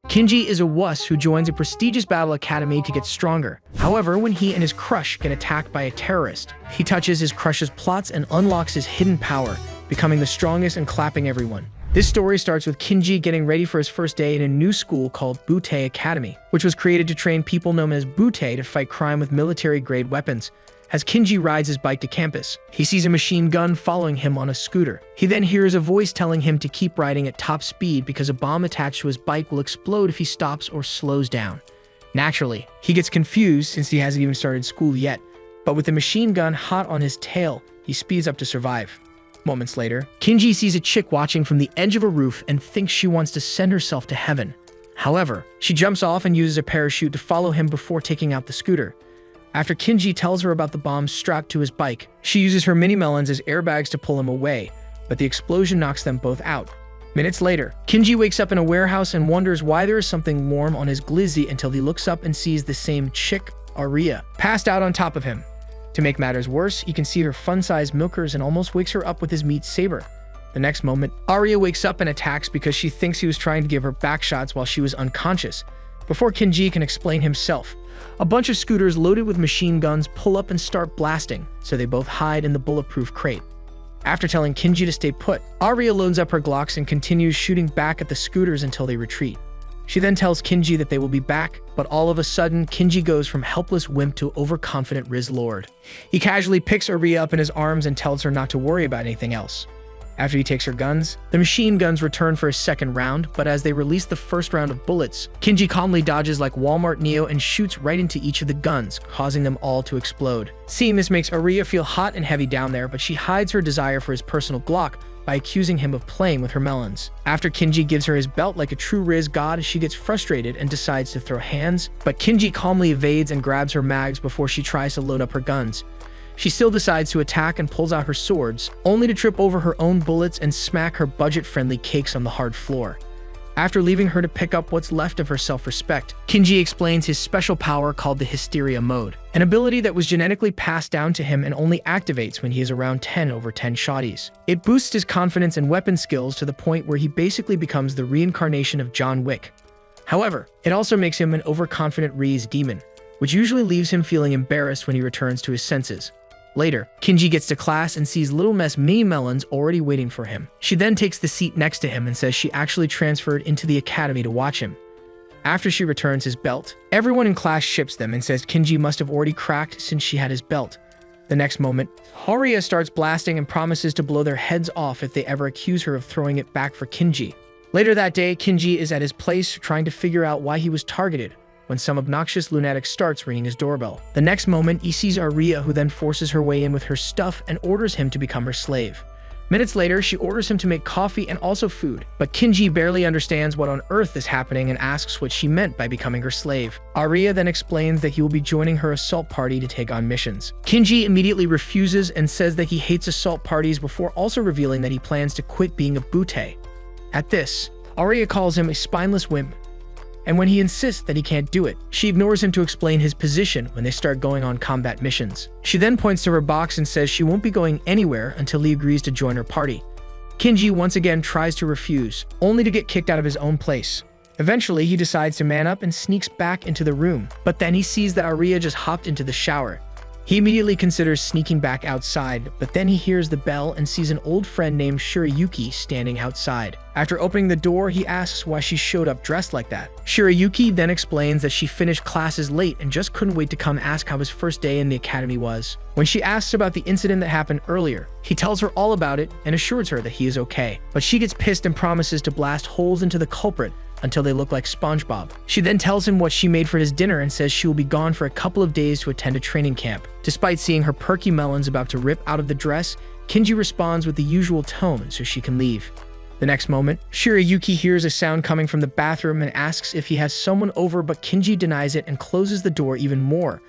Kinji is a wuss who joins a prestigious battle academy to get stronger. However, when he and his crush get attacked by a terrorist, he touches his crush's plots and unlocks his hidden power, becoming the strongest and clapping everyone. This story starts with Kinji getting ready for his first day in a new school called Butte Academy, which was created to train people known as Butte to fight crime with military-grade weapons. As Kinji rides his bike to campus, he sees a machine gun following him on a scooter. He then hears a voice telling him to keep riding at top speed because a bomb attached to his bike will explode if he stops or slows down. Naturally, he gets confused since he hasn't even started school yet, but with the machine gun hot on his tail, he speeds up to survive. Moments later, Kinji sees a chick watching from the edge of a roof and thinks she wants to send herself to heaven. However, she jumps off and uses a parachute to follow him before taking out the scooter. After Kinji tells her about the bomb strapped to his bike, she uses her mini melons as airbags to pull him away, but the explosion knocks them both out. Minutes later, Kinji wakes up in a warehouse and wonders why there is something warm on his glizzy until he looks up and sees the same chick, Aria, passed out on top of him. To make matters worse, he can see her fun-sized milkers and almost wakes her up with his meat saber. The next moment, Aria wakes up and attacks because she thinks he was trying to give her back shots while she was unconscious. Before Kinji can explain himself, a bunch of scooters loaded with machine guns pull up and start blasting, so they both hide in the bulletproof crate. After telling Kinji to stay put, Aria loads up her Glocks and continues shooting back at the scooters until they retreat. She then tells Kinji that they will be back, but all of a sudden, Kinji goes from helpless wimp to overconfident RIZZ lord. He casually picks Aria up in his arms and tells her not to worry about anything else. After he takes her guns, the machine guns return for a second round, but as they release the first round of bullets, Kinji calmly dodges like Walmart Neo and shoots right into each of the guns, causing them all to explode. Seeing this makes Aria feel hot and heavy down there, but she hides her desire for his personal Glock by accusing him of playing with her melons. After Kinji gives her his belt like a true RIZZ god, she gets frustrated and decides to throw hands, but Kinji calmly evades and grabs her mags before she tries to load up her guns. She still decides to attack and pulls out her swords, only to trip over her own bullets and smack her budget-friendly cakes on the hard floor. After leaving her to pick up what's left of her self-respect, Kinji explains his special power called the Hysteria Mode, an ability that was genetically passed down to him and only activates when he is around 10/10 shotties. It boosts his confidence and weapon skills to the point where he basically becomes the reincarnation of John Wick. However, it also makes him an overconfident RIZZ demon, which usually leaves him feeling embarrassed when he returns to his senses. Later, Kinji gets to class and sees Little Mess Mini Melons already waiting for him. She then takes the seat next to him and says she actually transferred into the academy to watch him. After she returns his belt, everyone in class ships them and says Kinji must have already cracked since she had his belt. The next moment, Aria starts blasting and promises to blow their heads off if they ever accuse her of throwing it back for Kinji. Later that day, Kinji is at his place trying to figure out why he was targeted, when some obnoxious lunatic starts ringing his doorbell. The next moment, he sees Aria, who then forces her way in with her stuff and orders him to become her slave. Minutes later, she orders him to make coffee and also food, but Kinji barely understands what on earth is happening and asks what she meant by becoming her slave. Aria then explains that he will be joining her assault party to take on missions. Kinji immediately refuses and says that he hates assault parties before also revealing that he plans to quit being a Butte. At this, Aria calls him a spineless wimp, and when he insists that he can't do it, she ignores him to explain his position when they start going on combat missions. She then points to her box and says she won't be going anywhere until he agrees to join her party. Kinji once again tries to refuse, only to get kicked out of his own place. Eventually, he decides to man up and sneaks back into the room, but then he sees that Aria just hopped into the shower. He immediately considers sneaking back outside, but then he hears the bell and sees an old friend named Shirayuki standing outside. After opening the door, he asks why she showed up dressed like that. Shirayuki then explains that she finished classes late and just couldn't wait to come ask how his first day in the academy was. When she asks about the incident that happened earlier, he tells her all about it and assures her that he is okay. But she gets pissed and promises to blast holes into the culprit until they look like SpongeBob. She then tells him what she made for his dinner and says she will be gone for a couple of days to attend a training camp. Despite seeing her perky melons about to rip out of the dress, Kinji responds with the usual tone so she can leave. The next moment, Shirayuki hears a sound coming from the bathroom and asks if he has someone over, but Kinji denies it and closes the door even more.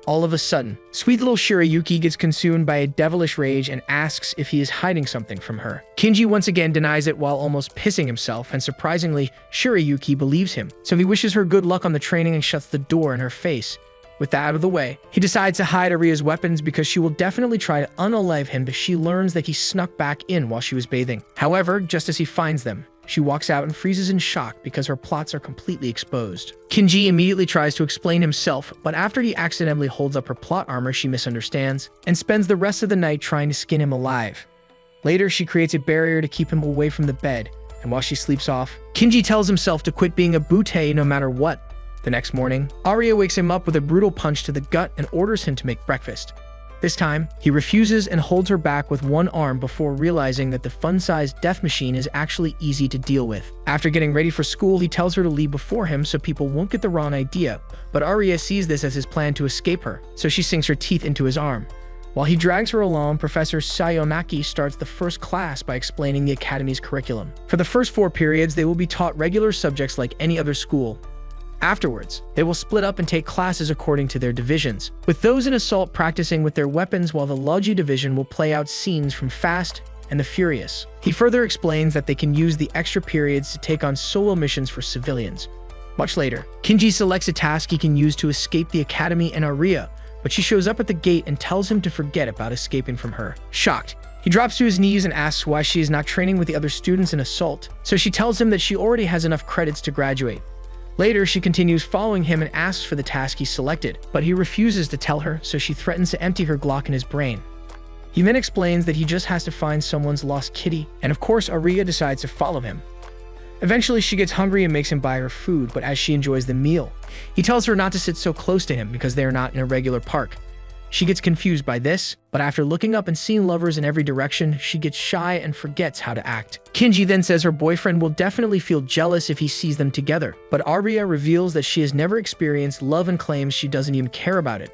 All of a sudden, sweet little Shirayuki gets consumed by a devilish rage and asks if he is hiding something from her. Kinji once again denies it while almost pissing himself, and surprisingly, Shirayuki believes him. So he wishes her good luck on the training and shuts the door in her face. With that out of the way, he decides to hide Aria's weapons because she will definitely try to unalive him if she learns that he snuck back in while she was bathing. However, just as he finds them, She walks out and freezes in shock because her plots are completely exposed. Kinji immediately tries to explain himself, but after he accidentally holds up her plot armor, she misunderstands and spends the rest of the night trying to skin him alive. Later, she creates a barrier to keep him away from the bed, and while she sleeps off, Kinji tells himself to quit being a butte no matter what. The next morning, Arya wakes him up with a brutal punch to the gut and orders him to make breakfast. This time, he refuses and holds her back with one arm before realizing that the fun-sized death machine is actually easy to deal with. After getting ready for school, he tells her to leave before him so people won't get the wrong idea, but Arya sees this as his plan to escape her, so she sinks her teeth into his arm. While he drags her along, Professor Sayonaki starts the first class by explaining the academy's curriculum. For the first 4 periods, they will be taught regular subjects like any other school. Afterwards, they will split up and take classes according to their divisions, with those in assault practicing with their weapons while the Logi division will play out scenes from Fast and the Furious. He further explains that they can use the extra periods to take on solo missions for civilians. Much later, Kinji selects a task he can use to escape the academy and Arya, but she shows up at the gate and tells him to forget about escaping from her. Shocked, he drops to his knees and asks why she is not training with the other students in assault, so she tells him that she already has enough credits to graduate. Later, she continues following him and asks for the task he selected, but he refuses to tell her, so she threatens to empty her Glock in his brain. He then explains that he just has to find someone's lost kitty, and of course Arya decides to follow him. Eventually, she gets hungry and makes him buy her food, but as she enjoys the meal, he tells her not to sit so close to him because they are not in a regular park. She gets confused by this, but after looking up and seeing lovers in every direction, she gets shy and forgets how to act. Kinji then says her boyfriend will definitely feel jealous if he sees them together, but Arya reveals that she has never experienced love and claims she doesn't even care about it.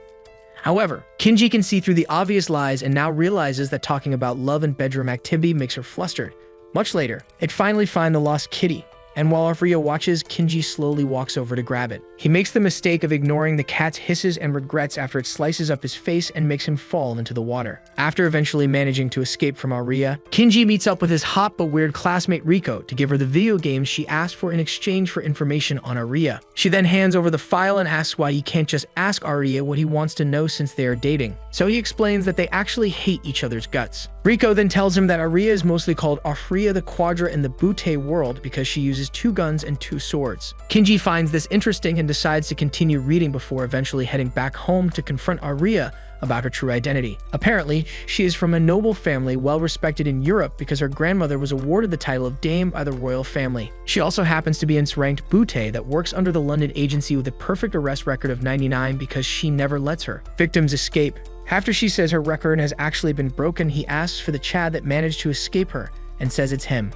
However, Kinji can see through the obvious lies and now realizes that talking about love and bedroom activity makes her flustered. Much later, it finally finds the lost kitty, and while Arya watches, Kinji slowly walks over to grab it. He makes the mistake of ignoring the cat's hisses and regrets after it slices up his face and makes him fall into the water. After eventually managing to escape from Arya, Kinji meets up with his hot but weird classmate Riko to give her the video games she asked for in exchange for information on Arya. She then hands over the file and asks why he can't just ask Arya what he wants to know since they are dating. So he explains that they actually hate each other's guts. Riko then tells him that Arya is mostly called Arya the Quadra in the Butte world because she uses 2 guns and 2 swords. Kinji finds this interesting and decides to continue reading before eventually heading back home to confront Arya about her true identity. Apparently, she is from a noble family well respected in Europe because her grandmother was awarded the title of Dame by the royal family. She also happens to be in ranked Butte that works under the London agency with a perfect arrest record of 99 because she never lets her victims escape. After she says her record has actually been broken, he asks for the Chad that managed to escape her and says it's him.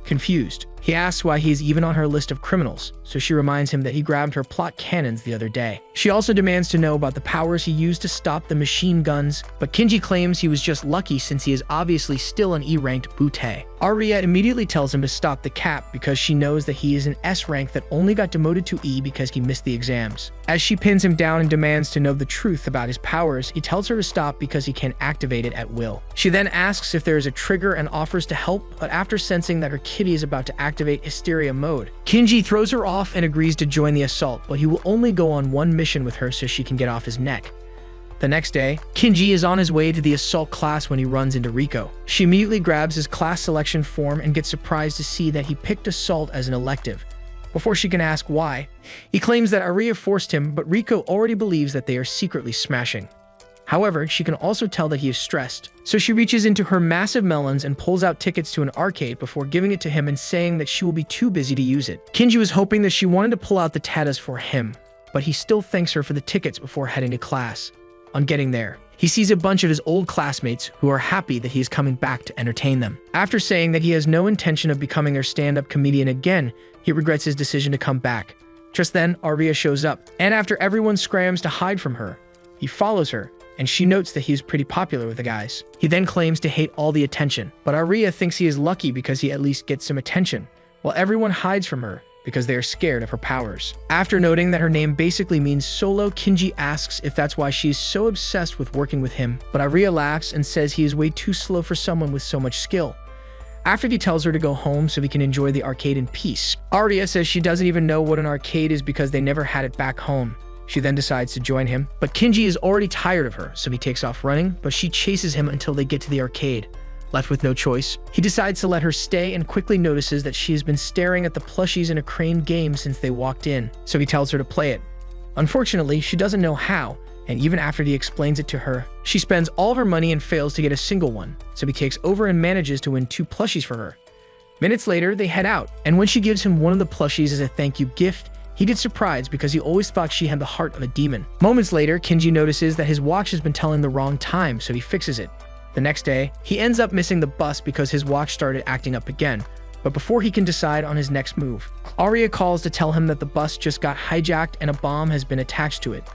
Confused, he asks why he is even on her list of criminals, so she reminds him that he grabbed her plot cannons the other day. She also demands to know about the powers he used to stop the machine guns, but Kinji claims he was just lucky since he is obviously still an E-ranked Butte. Arya immediately tells him to stop the cap because she knows that he is an S rank that only got demoted to E because he missed the exams. As she pins him down and demands to know the truth about his powers, he tells her to stop because he can activate it at will. She then asks if there is a trigger and offers to help, but after sensing that her kitty is about to activate hysteria mode, Kinji throws her off and agrees to join the assault, but he will only go on one mission with her so she can get off his neck. The next day, Kinji is on his way to the assault class when he runs into Riko. She immediately grabs his class selection form and gets surprised to see that he picked assault as an elective. Before she can ask why, he claims that Arya forced him, but Riko already believes that they are secretly smashing. However, she can also tell that he is stressed, so she reaches into her massive melons and pulls out tickets to an arcade before giving it to him and saying that she will be too busy to use it. Kinji was hoping that she wanted to pull out the tatas for him, but he still thanks her for the tickets before heading to class. On getting there, he sees a bunch of his old classmates who are happy that he is coming back to entertain them. After saying that he has no intention of becoming their stand-up comedian again, he regrets his decision to come back. Just then, Arya shows up, and after everyone scrams to hide from her, he follows her, and she notes that he is pretty popular with the guys. He then claims to hate all the attention, but Arya thinks he is lucky because he at least gets some attention, while everyone hides from her because they are scared of her powers. After noting that her name basically means solo, Kinji asks if that's why she is so obsessed with working with him, but Arya laughs and says he is way too slow for someone with so much skill. After he tells her to go home so he can enjoy the arcade in peace, Arya says she doesn't even know what an arcade is because they never had it back home. She then decides to join him, but Kinji is already tired of her, so he takes off running, but she chases him until they get to the arcade. Left with no choice, he decides to let her stay and quickly notices that she has been staring at the plushies in a crane game since they walked in, so he tells her to play it. Unfortunately, she doesn't know how, and even after he explains it to her, she spends all of her money and fails to get a single one, so he takes over and manages to win 2 plushies for her. Minutes later, they head out, and when she gives him one of the plushies as a thank you gift, he gets surprised because he always thought she had the heart of a demon. Moments later, Kinji notices that his watch has been telling the wrong time, so he fixes it. The next day, he ends up missing the bus because his watch started acting up again. But before he can decide on his next move, Aria calls to tell him that the bus just got hijacked and a bomb has been attached to it.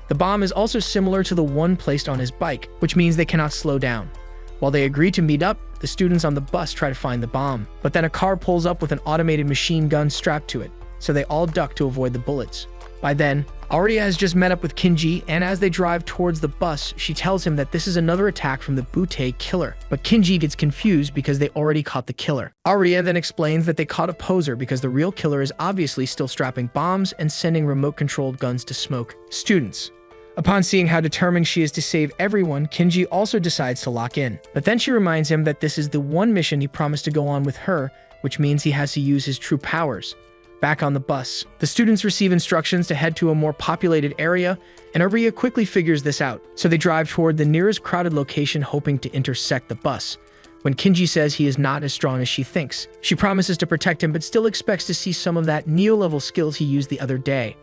The bomb is also similar to the one placed on his bike, which means they cannot slow down. While they agree to meet up, the students on the bus try to find the bomb, but then a car pulls up with an automated machine gun strapped to it, so they all duck to avoid the bullets. By then, Aria has just met up with Kinji, and as they drive towards the bus, she tells him that this is another attack from the Butte killer. But Kinji gets confused because they already caught the killer. Aria then explains that they caught a poser because the real killer is obviously still strapping bombs and sending remote-controlled guns to smoke students. Upon seeing how determined she is to save everyone, Kinji also decides to lock in. But then she reminds him that this is the one mission he promised to go on with her, which means he has to use his true powers. Back on the bus, the students receive instructions to head to a more populated area, and Aria quickly figures this out, so they drive toward the nearest crowded location hoping to intersect the bus. When Kinji says he is not as strong as she thinks, she promises to protect him but still expects to see some of that Neo-level skills he used the other day.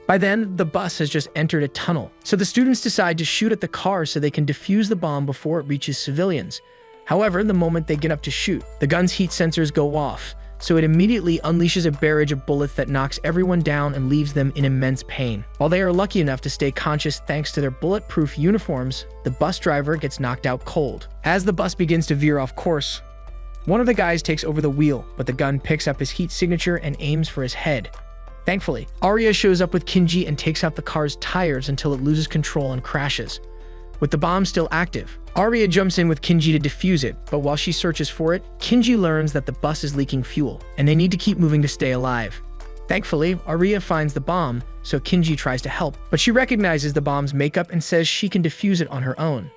By then, the bus has just entered a tunnel, so the students decide to shoot at the car so they can defuse the bomb before it reaches civilians. However, the moment they get up to shoot, the gun's heat sensors go off, so it immediately unleashes a barrage of bullets that knocks everyone down and leaves them in immense pain. While they are lucky enough to stay conscious thanks to their bulletproof uniforms, the bus driver gets knocked out cold. As the bus begins to veer off course, one of the guys takes over the wheel, but the gun picks up his heat signature and aims for his head. Thankfully, Aria shows up with Kinji and takes out the car's tires until it loses control and crashes. With the bomb still active, Aria jumps in with Kinji to defuse it, but while she searches for it, Kinji learns that the bus is leaking fuel, and they need to keep moving to stay alive. Thankfully, Aria finds the bomb, so Kinji tries to help, but she recognizes the bomb's makeup and says she can defuse it on her own.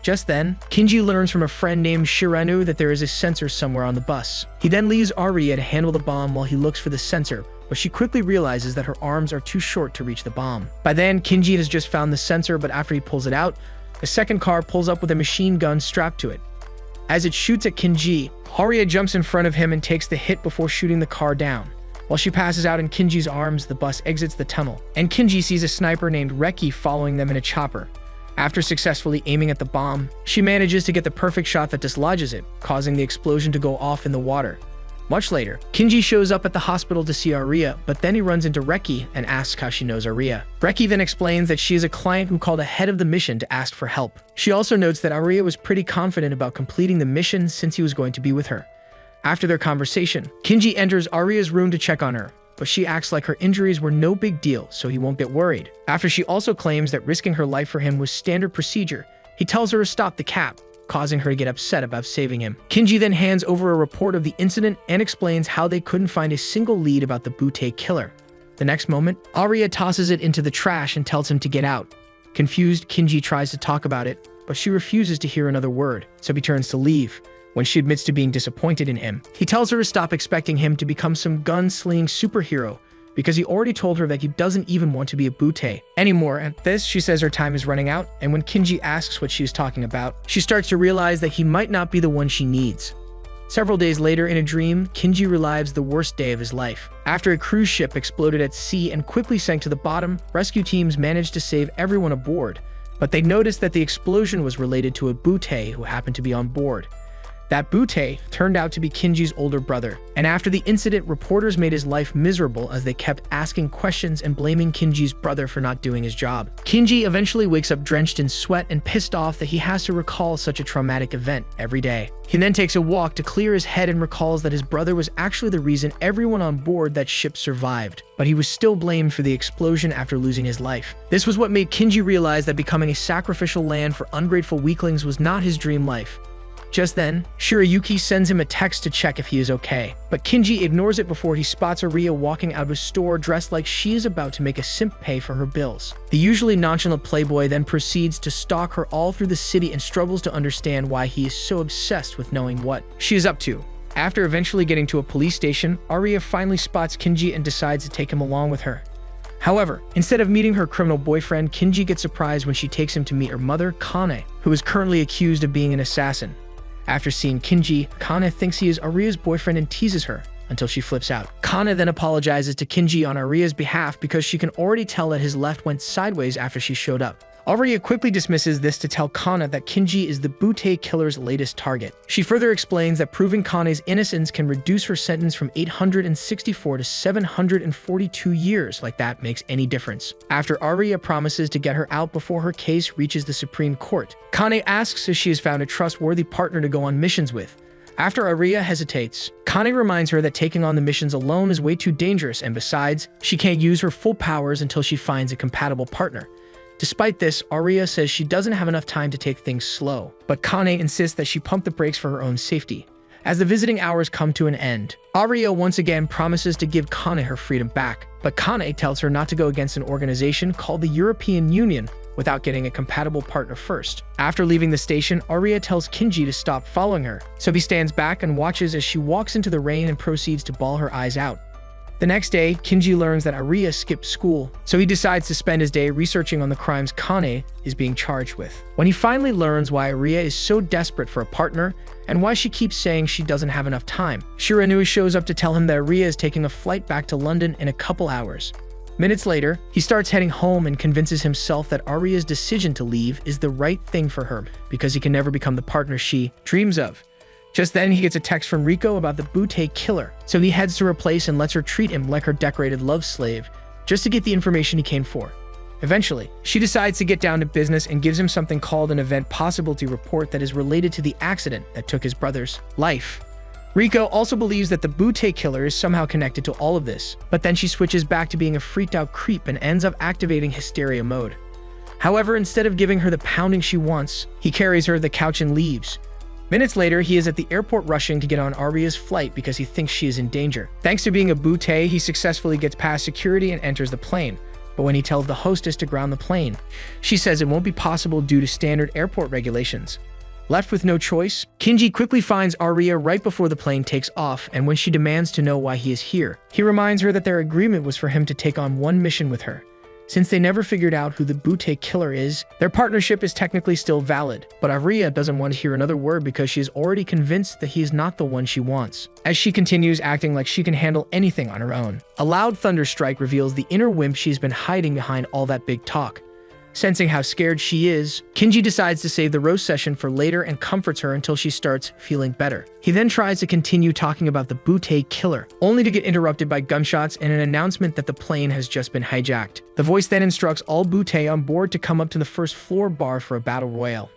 Just then, Kinji learns from a friend named Shiranu that there is a sensor somewhere on the bus. He then leaves Aria to handle the bomb while he looks for the sensor, but she quickly realizes that her arms are too short to reach the bomb. By then, Kinji has just found the sensor, but after he pulls it out, a second car pulls up with a machine gun strapped to it. As it shoots at Kinji, Aria jumps in front of him and takes the hit before shooting the car down. While she passes out in Kinji's arms, the bus exits the tunnel, and Kinji sees a sniper named Reki following them in a chopper. After successfully aiming at the bomb, she manages to get the perfect shot that dislodges it, causing the explosion to go off in the water. Much later, Kinji shows up at the hospital to see Aria, but then he runs into Reki and asks how she knows Aria. Reki then explains that she is a client who called ahead of the mission to ask for help. She also notes that Aria was pretty confident about completing the mission since he was going to be with her. After their conversation, Kinji enters Aria's room to check on her, but she acts like her injuries were no big deal, so he won't get worried. After she also claims that risking her life for him was standard procedure, he tells her to stop the cap, causing her to get upset about saving him. Kinji then hands over a report of the incident and explains how they couldn't find a single lead about the Butte killer. The next moment, Aria tosses it into the trash and tells him to get out. Confused, Kinji tries to talk about it, but she refuses to hear another word, so he turns to leave. When she admits to being disappointed in him, he tells her to stop expecting him to become some gun-slinging superhero because he already told her that he doesn't even want to be a Butte anymore. At this, she says her time is running out, and when Kinji asks what she was talking about, she starts to realize that he might not be the one she needs. Several days later, in a dream, Kinji relives the worst day of his life. After a cruise ship exploded at sea and quickly sank to the bottom, rescue teams managed to save everyone aboard, but they noticed that the explosion was related to a Butte who happened to be on board. That Butte turned out to be Kinji's older brother, and after the incident, reporters made his life miserable as they kept asking questions and blaming Kinji's brother for not doing his job. Kinji eventually wakes up drenched in sweat and pissed off that he has to recall such a traumatic event every day. He then takes a walk to clear his head and recalls that his brother was actually the reason everyone on board that ship survived, but he was still blamed for the explosion after losing his life. This was what made Kinji realize that becoming a sacrificial lamb for ungrateful weaklings was not his dream life. Just then, Shirayuki sends him a text to check if he is okay, but Kinji ignores it before he spots Ariya walking out of a store dressed like she is about to make a simp pay for her bills. The usually nonchalant playboy then proceeds to stalk her all through the city and struggles to understand why he is so obsessed with knowing what she is up to. After eventually getting to a police station, Ariya finally spots Kinji and decides to take him along with her. However, instead of meeting her criminal boyfriend, Kinji gets surprised when she takes him to meet her mother, Kane, who is currently accused of being an assassin. After seeing Kinji, Kane thinks he is Ariya's boyfriend and teases her, until she flips out. Kane then apologizes to Kinji on Ariya's behalf because she can already tell that his left went sideways after she showed up. Ariya quickly dismisses this to tell Kane that Kinji is the Butte killer's latest target. She further explains that proving Kane's innocence can reduce her sentence from 864 to 742 years, like that makes any difference. After Ariya promises to get her out before her case reaches the Supreme Court, Kane asks if she has found a trustworthy partner to go on missions with. After Ariya hesitates, Kane reminds her that taking on the missions alone is way too dangerous, and besides, she can't use her full powers until she finds a compatible partner. Despite this, Ariya says she doesn't have enough time to take things slow, but Kane insists that she pump the brakes for her own safety. As the visiting hours come to an end, Ariya once again promises to give Kane her freedom back, but Kane tells her not to go against an organization called the European Union without getting a compatible partner first. After leaving the station, Ariya tells Kinji to stop following her, so he stands back and watches as she walks into the rain and proceeds to bawl her eyes out. The next day, Kinji learns that Ariya skipped school, so he decides to spend his day researching on the crimes Kane is being charged with. When he finally learns why Ariya is so desperate for a partner and why she keeps saying she doesn't have enough time, Shiranui shows up to tell him that Ariya is taking a flight back to London in a couple hours. Minutes later, he starts heading home and convinces himself that Ariya's decision to leave is the right thing for her because he can never become the partner she dreams of. Just then, he gets a text from Riko about the Butte killer, so he heads to her place and lets her treat him like her decorated love slave, just to get the information he came for. Eventually, she decides to get down to business and gives him something called an event possibility report that is related to the accident that took his brother's life. Riko also believes that the Butte killer is somehow connected to all of this, but then she switches back to being a freaked-out creep and ends up activating hysteria mode. However, instead of giving her the pounding she wants, he carries her to the couch and leaves. Minutes later, he is at the airport rushing to get on Ariya's flight because he thinks she is in danger. Thanks to being a Butte, he successfully gets past security and enters the plane. But when he tells the hostess to ground the plane, she says it won't be possible due to standard airport regulations. Left with no choice, Kinji quickly finds Ariya right before the plane takes off, and when she demands to know why he is here, he reminds her that their agreement was for him to take on one mission with her. Since they never figured out who the Butte killer is, their partnership is technically still valid, but Ariya doesn't want to hear another word because she is already convinced that he is not the one she wants. As she continues acting like she can handle anything on her own, a loud thunder strike reveals the inner wimp she's been hiding behind all that big talk. Sensing how scared she is, Kinji decides to save the roast session for later and comforts her until she starts feeling better. He then tries to continue talking about the Butte killer, only to get interrupted by gunshots and an announcement that the plane has just been hijacked. The voice then instructs all Butte on board to come up to the first floor bar for a battle royale.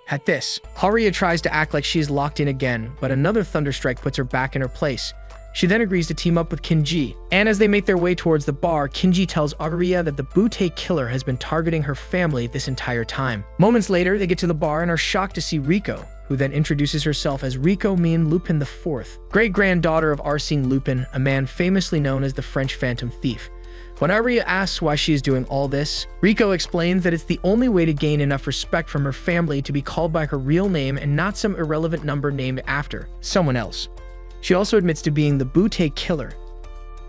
At this, Ariya tries to act like she is locked in again, but another thunderstrike puts her back in her place. She then agrees to team up with Kinji, and as they make their way towards the bar, Kinji tells Ariya that the Butte killer has been targeting her family this entire time. Moments later, they get to the bar and are shocked to see Riko, who then introduces herself as Riko Min Lupin IV, great-granddaughter of Arsène Lupin, a man famously known as the French Phantom Thief. When Ariya asks why she is doing all this, Riko explains that it's the only way to gain enough respect from her family to be called by her real name and not some irrelevant number named after someone else. She also admits to being the Butte killer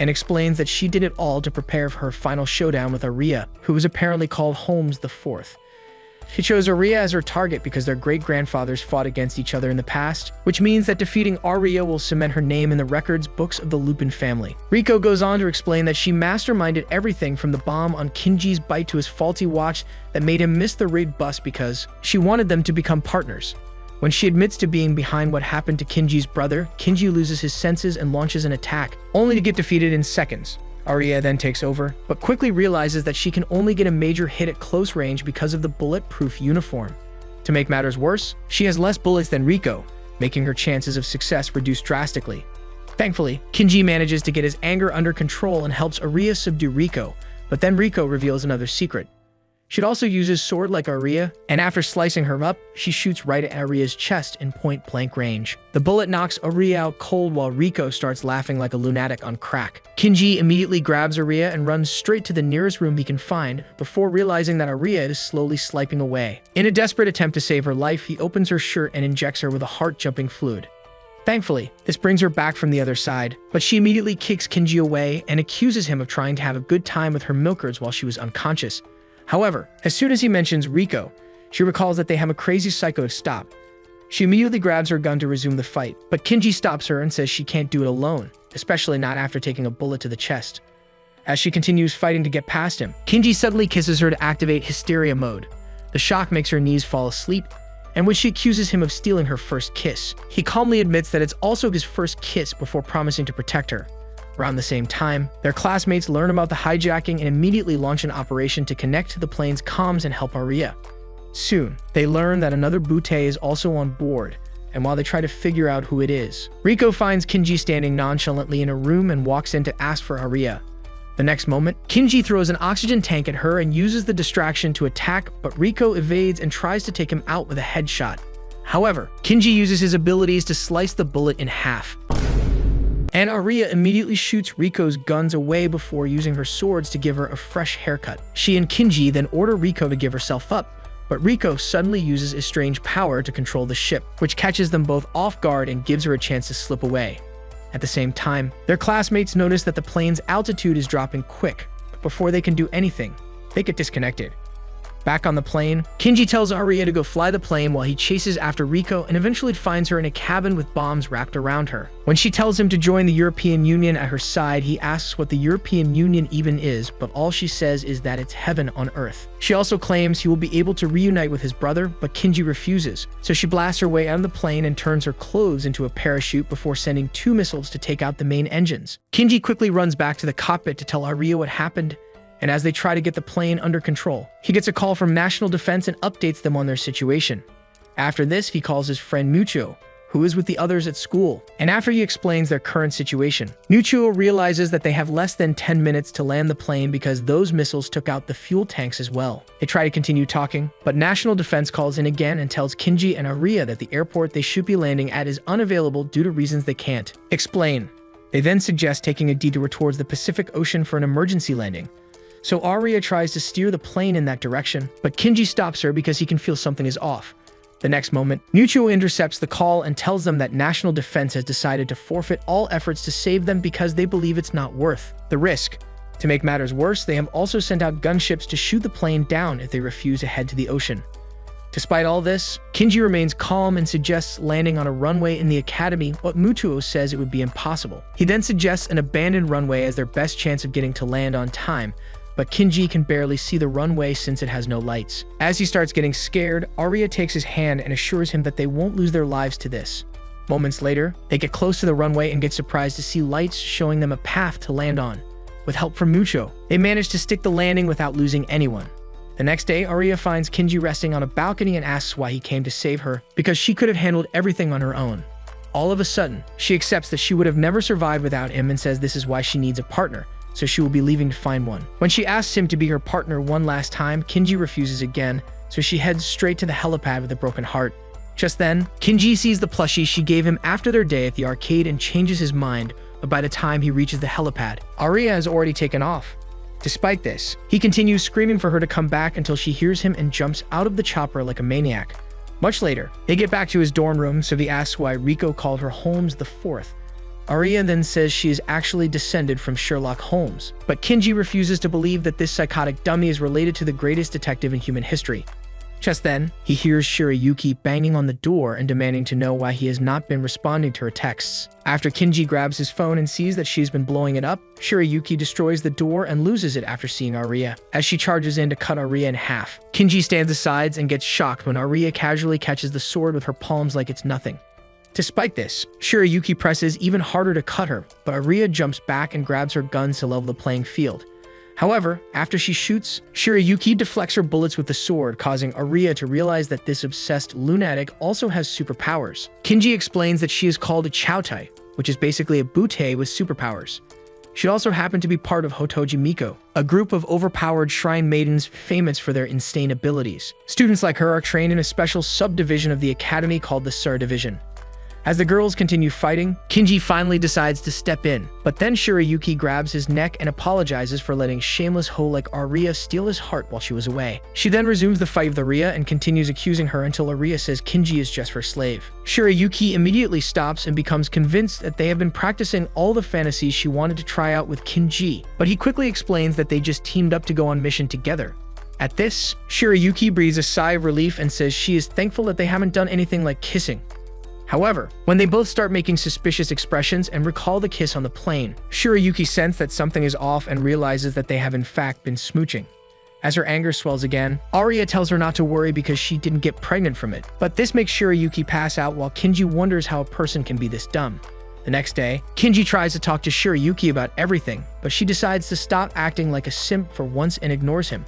and explains that she did it all to prepare for her final showdown with Ariya, who was apparently called Holmes IV. She chose Ariya as her target because their great-grandfathers fought against each other in the past, which means that defeating Ariya will cement her name in the records books of the Lupin family. Riko goes on to explain that she masterminded everything from the bomb on Kinji's bite to his faulty watch that made him miss the raid bus because she wanted them to become partners. When she admits to being behind what happened to Kinji's brother, Kinji loses his senses and launches an attack, only to get defeated in seconds. Ariya then takes over, but quickly realizes that she can only get a major hit at close range because of the bulletproof uniform. To make matters worse, she has less bullets than Riko, making her chances of success reduce drastically. Thankfully, Kinji manages to get his anger under control and helps Ariya subdue Riko, but then Riko reveals another secret. She'd also use his sword like Aria, and after slicing her up, she shoots right at Aria's chest in point-blank range. The bullet knocks Aria out cold while Riko starts laughing like a lunatic on crack. Kinji immediately grabs Aria and runs straight to the nearest room he can find before realizing that Aria is slowly slipping away. In a desperate attempt to save her life, he opens her shirt and injects her with a heart-jumping fluid. Thankfully, this brings her back from the other side, but she immediately kicks Kinji away and accuses him of trying to have a good time with her milkers while she was unconscious. However, as soon as he mentions Riko, she recalls that they have a crazy psycho to stop. She immediately grabs her gun to resume the fight, but Kinji stops her and says she can't do it alone, especially not after taking a bullet to the chest. As she continues fighting to get past him, Kinji suddenly kisses her to activate hysteria mode. The shock makes her knees fall asleep, and when she accuses him of stealing her first kiss, he calmly admits that it's also his first kiss before promising to protect her. Around the same time, their classmates learn about the hijacking and immediately launch an operation to connect to the plane's comms and help Aria. Soon, they learn that another Butte is also on board, and while they try to figure out who it is, Riko finds Kinji standing nonchalantly in a room and walks in to ask for Aria. The next moment, Kinji throws an oxygen tank at her and uses the distraction to attack, but Riko evades and tries to take him out with a headshot. However, Kinji uses his abilities to slice the bullet in half. And Aria immediately shoots Riko's guns away before using her swords to give her a fresh haircut. She and Kinji then order Riko to give herself up, but Riko suddenly uses a strange power to control the ship, which catches them both off guard and gives her a chance to slip away. At the same time, their classmates notice that the plane's altitude is dropping quick, but before they can do anything, they get disconnected. Back on the plane, Kinji tells Aria to go fly the plane while he chases after Riko and eventually finds her in a cabin with bombs wrapped around her. When she tells him to join the European Union at her side, he asks what the European Union even is, but all she says is that it's heaven on earth. She also claims he will be able to reunite with his brother, but Kinji refuses, so she blasts her way out of the plane and turns her clothes into a parachute before sending 2 missiles to take out the main engines. Kinji quickly runs back to the cockpit to tell Aria what happened, and as they try to get the plane under control, he gets a call from National Defense and updates them on their situation. After this, he calls his friend Mucho, who is with the others at school, and after he explains their current situation, Mucho realizes that they have less than 10 minutes to land the plane because those missiles took out the fuel tanks as well. They try to continue talking, but National Defense calls in again and tells Kinji and Aria that the airport they should be landing at is unavailable due to reasons they can't explain. They then suggest taking a detour towards the Pacific Ocean for an emergency landing. So Aria tries to steer the plane in that direction, but Kinji stops her because he can feel something is off. The next moment, Mucho intercepts the call and tells them that National Defense has decided to forfeit all efforts to save them because they believe it's not worth the risk. To make matters worse, they have also sent out gunships to shoot the plane down if they refuse to head to the ocean. Despite all this, Kinji remains calm and suggests landing on a runway in the academy, but Mutuo says it would be impossible. He then suggests an abandoned runway as their best chance of getting to land on time, but Kinji can barely see the runway since it has no lights. As he starts getting scared, Aria takes his hand and assures him that they won't lose their lives to this. Moments later, they get close to the runway and get surprised to see lights showing them a path to land on. With help from Mucho, they manage to stick the landing without losing anyone. The next day, Aria finds Kinji resting on a balcony and asks why he came to save her, because she could have handled everything on her own. All of a sudden, she accepts that she would have never survived without him and says this is why she needs a partner, so she will be leaving to find one. When she asks him to be her partner one last time, Kinji refuses again, so she heads straight to the helipad with a broken heart. Just then, Kinji sees the plushie she gave him after their day at the arcade and changes his mind, but by the time he reaches the helipad, Aria has already taken off. Despite this, he continues screaming for her to come back until she hears him and jumps out of the chopper like a maniac. Much later, they get back to his dorm room, so he asks why Riko called her Holmes the Fourth. Aria then says she is actually descended from Sherlock Holmes, but Kinji refuses to believe that this psychotic dummy is related to the greatest detective in human history. Just then, he hears Shirayuki banging on the door and demanding to know why he has not been responding to her texts. After Kinji grabs his phone and sees that she's been blowing it up, Shirayuki destroys the door and loses it after seeing Aria. As she charges in to cut Aria in half, Kinji stands aside and gets shocked when Aria casually catches the sword with her palms like it's nothing. Despite this, Shirayuki presses even harder to cut her, but Aria jumps back and grabs her guns to level the playing field. However, after she shoots, Shirayuki deflects her bullets with the sword, causing Aria to realize that this obsessed lunatic also has superpowers. Kinji explains that she is called a Choutai, which is basically a Butte with superpowers. She also happened to be part of Hotoji Miko, a group of overpowered shrine maidens famous for their insane abilities. Students like her are trained in a special subdivision of the academy called the Sur Division. As the girls continue fighting, Kinji finally decides to step in, but then Shirayuki grabs his neck and apologizes for letting shameless hoe like Aria steal his heart while she was away. She then resumes the fight with Aria and continues accusing her until Aria says Kinji is just her slave. Shirayuki immediately stops and becomes convinced that they have been practicing all the fantasies she wanted to try out with Kinji, but he quickly explains that they just teamed up to go on mission together. At this, Shirayuki breathes a sigh of relief and says she is thankful that they haven't done anything like kissing. However, when they both start making suspicious expressions and recall the kiss on the plane, Shirayuki senses that something is off and realizes that they have in fact been smooching. As her anger swells again, Aria tells her not to worry because she didn't get pregnant from it, but this makes Shirayuki pass out while Kinji wonders how a person can be this dumb. The next day, Kinji tries to talk to Shirayuki about everything, but she decides to stop acting like a simp for once and ignores him.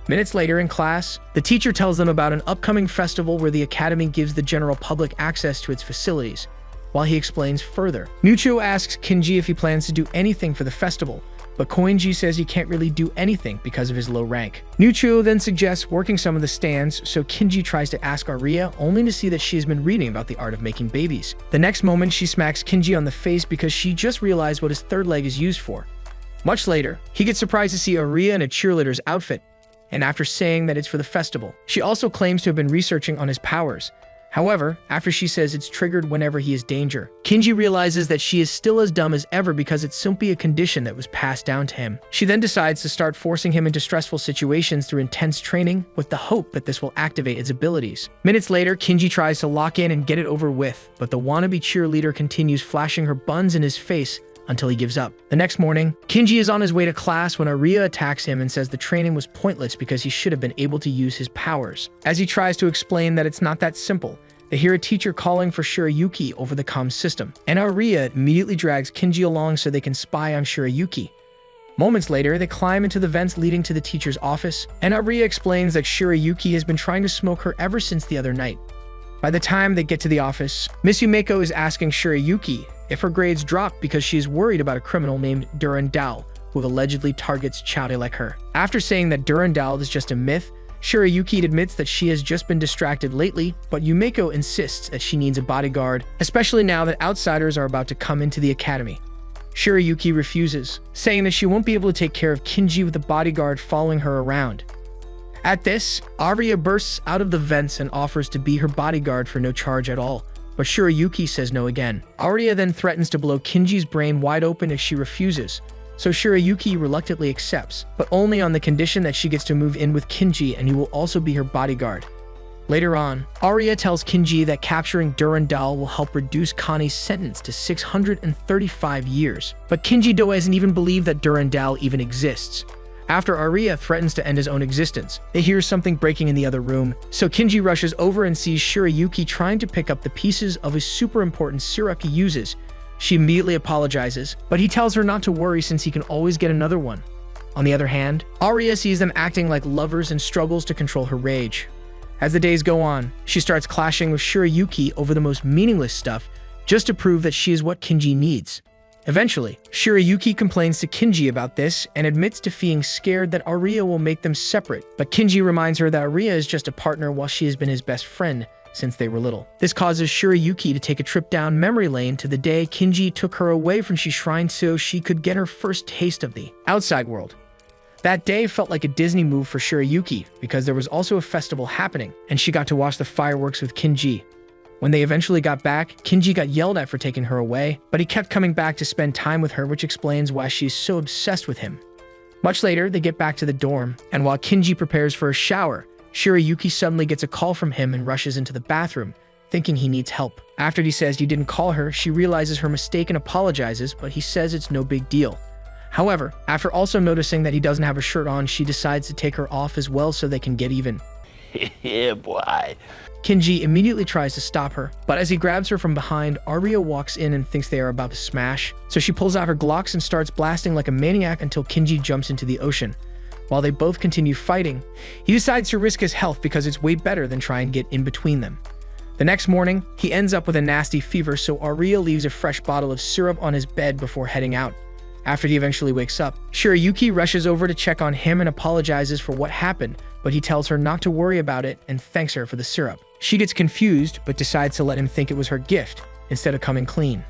Minutes later in class, the teacher tells them about an upcoming festival where the academy gives the general public access to its facilities. While he explains further, Mucho asks Kinji if he plans to do anything for the festival, but Koinji says he can't really do anything because of his low rank. Mucho then suggests working some of the stands, so Kinji tries to ask Aria only to see that she has been reading about the art of making babies. The next moment, she smacks Kinji on the face because she just realized what his third leg is used for. Much later, he gets surprised to see Aria in a cheerleader's outfit, and after saying that it's for the festival, she also claims to have been researching on his powers. However, after she says it's triggered whenever he is danger, Kinji realizes that she is still as dumb as ever because it's simply a condition that was passed down to him. She then decides to start forcing him into stressful situations through intense training with the hope that this will activate his abilities. Minutes later, Kinji tries to lock in and get it over with, but the wannabe cheerleader continues flashing her buns in his face until he gives up. The next morning, Kinji is on his way to class when Aria attacks him and says the training was pointless because he should have been able to use his powers. As he tries to explain that it's not that simple, they hear a teacher calling for Shirayuki over the comm system, and Aria immediately drags Kinji along so they can spy on Shirayuki. Moments later, they climb into the vents leading to the teacher's office, and Aria explains that Shirayuki has been trying to smoke her ever since the other night. By the time they get to the office, Miss Yumeko is asking Shirayuki if her grades drop because she is worried about a criminal named Durandal who allegedly targets chowde like her. After saying that Durandal is just a myth, Shirayuki admits that she has just been distracted lately, but Yumeko insists that she needs a bodyguard, especially now that outsiders are about to come into the academy. Shirayuki refuses, saying that she won't be able to take care of Kinji with a bodyguard following her around. At this, Aria bursts out of the vents and offers to be her bodyguard for no charge at all, but Shirayuki says no again. Aria then threatens to blow Kinji's brain wide open if she refuses, so Shirayuki reluctantly accepts, but only on the condition that she gets to move in with Kinji and he will also be her bodyguard. Later on, Aria tells Kinji that capturing Durandal will help reduce Connie's sentence to 635 years, but Kinji doesn't even believe that Durandal even exists. After Aria threatens to end his own existence, they hear something breaking in the other room, so Kinji rushes over and sees Shirayuki trying to pick up the pieces of his super important syrup he uses. She immediately apologizes, but he tells her not to worry since he can always get another one. On the other hand, Aria sees them acting like lovers and struggles to control her rage. As the days go on, she starts clashing with Shirayuki over the most meaningless stuff just to prove that she is what Kinji needs. Eventually, Shirayuki complains to Kinji about this and admits to being scared that Aria will make them separate, but Kinji reminds her that Aria is just a partner while she has been his best friend since they were little. This causes Shirayuki to take a trip down memory lane to the day Kinji took her away from She Shrine so she could get her first taste of the outside world. That day felt like a Disney move for Shirayuki because there was also a festival happening and she got to watch the fireworks with Kinji. When they eventually got back, Kinji got yelled at for taking her away, but he kept coming back to spend time with her, which explains why she's so obsessed with him. Much later, they get back to the dorm, and while Kinji prepares for a shower, Shirayuki suddenly gets a call from him and rushes into the bathroom, thinking he needs help. After he says you didn't call her, she realizes her mistake and apologizes, but he says it's no big deal. However, after also noticing that he doesn't have a shirt on, she decides to take her off as well so they can get even. Yeah, boy. Kinji immediately tries to stop her, but as he grabs her from behind, Aria walks in and thinks they are about to smash, so she pulls out her Glocks and starts blasting like a maniac until Kinji jumps into the ocean. While they both continue fighting, he decides to risk his health because it's way better than try and get in between them. The next morning, he ends up with a nasty fever, so Aria leaves a fresh bottle of syrup on his bed before heading out. After he eventually wakes up, Shirayuki rushes over to check on him and apologizes for what happened, but he tells her not to worry about it and thanks her for the syrup. She gets confused, but decides to let him think it was her gift, instead of coming clean.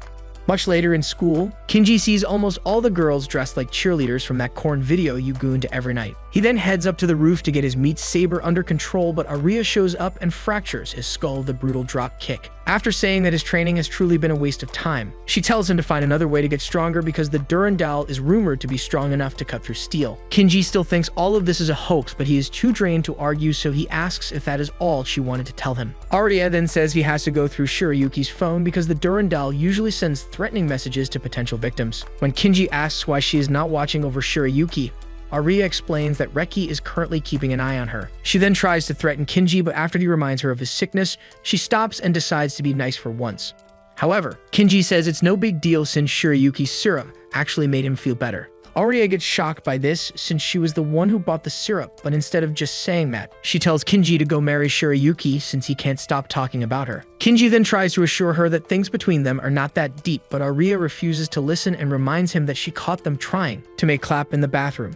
Much later in school, Kinji sees almost all the girls dressed like cheerleaders from that corn video you go into every night. He then heads up to the roof to get his meat saber under control, but Aria shows up and fractures his skull with a brutal drop kick. After saying that his training has truly been a waste of time, she tells him to find another way to get stronger because the Durandal is rumored to be strong enough to cut through steel. Kinji still thinks all of this is a hoax, but he is too drained to argue, so he asks if that is all she wanted to tell him. Aria then says he has to go through Shirayuki's phone because the Durandal usually sends threatening messages to potential victims. When Kinji asks why she is not watching over Shirayuki, Aria explains that Reki is currently keeping an eye on her. She then tries to threaten Kinji, but after he reminds her of his sickness, she stops and decides to be nice for once. However, Kinji says it's no big deal since Shirayuki's syrup actually made him feel better. Aria gets shocked by this since she was the one who bought the syrup, but instead of just saying that, she tells Kinji to go marry Shirayuki since he can't stop talking about her. Kinji then tries to assure her that things between them are not that deep, but Aria refuses to listen and reminds him that she caught them trying to make clap in the bathroom.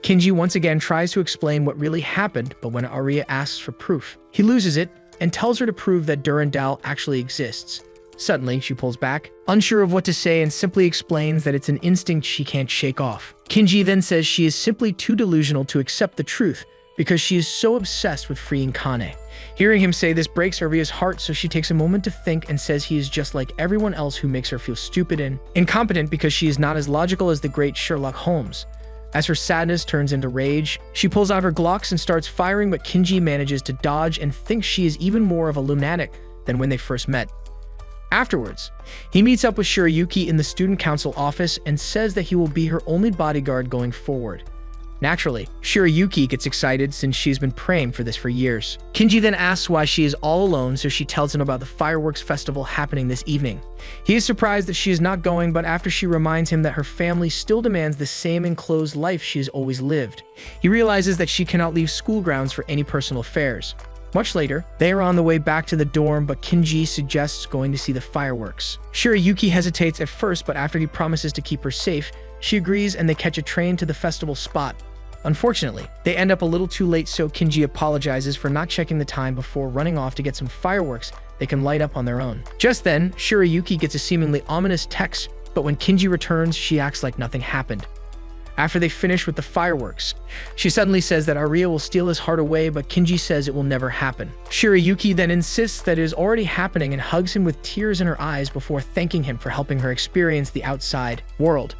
Kinji once again tries to explain what really happened, but when Aria asks for proof, he loses it and tells her to prove that Durandal actually exists. Suddenly, she pulls back, unsure of what to say, and simply explains that it's an instinct she can't shake off. Kinji then says she is simply too delusional to accept the truth because she is so obsessed with freeing Kane. Hearing him say this breaks Aria's heart, so she takes a moment to think and says he is just like everyone else who makes her feel stupid and incompetent because she is not as logical as the great Sherlock Holmes. As her sadness turns into rage, she pulls out her Glocks and starts firing, but Kinji manages to dodge and thinks she is even more of a lunatic than when they first met. Afterwards, he meets up with Shirayuki in the student council office and says that he will be her only bodyguard going forward. Naturally, Shirayuki gets excited since she's been praying for this for years. Kinji then asks why she is all alone, so she tells him about the fireworks festival happening this evening. He is surprised that she is not going, but after she reminds him that her family still demands the same enclosed life she has always lived, he realizes that she cannot leave school grounds for any personal affairs. Much later, they are on the way back to the dorm, but Kinji suggests going to see the fireworks. Shirayuki hesitates at first, but after he promises to keep her safe, she agrees and they catch a train to the festival spot. Unfortunately, they end up a little too late, so Kinji apologizes for not checking the time before running off to get some fireworks they can light up on their own. Just then, Shirayuki gets a seemingly ominous text, but when Kinji returns, she acts like nothing happened. After they finish with the fireworks, she suddenly says that Aria will steal his heart away, but Kinji says it will never happen. Shirayuki then insists that it is already happening and hugs him with tears in her eyes before thanking him for helping her experience the outside world.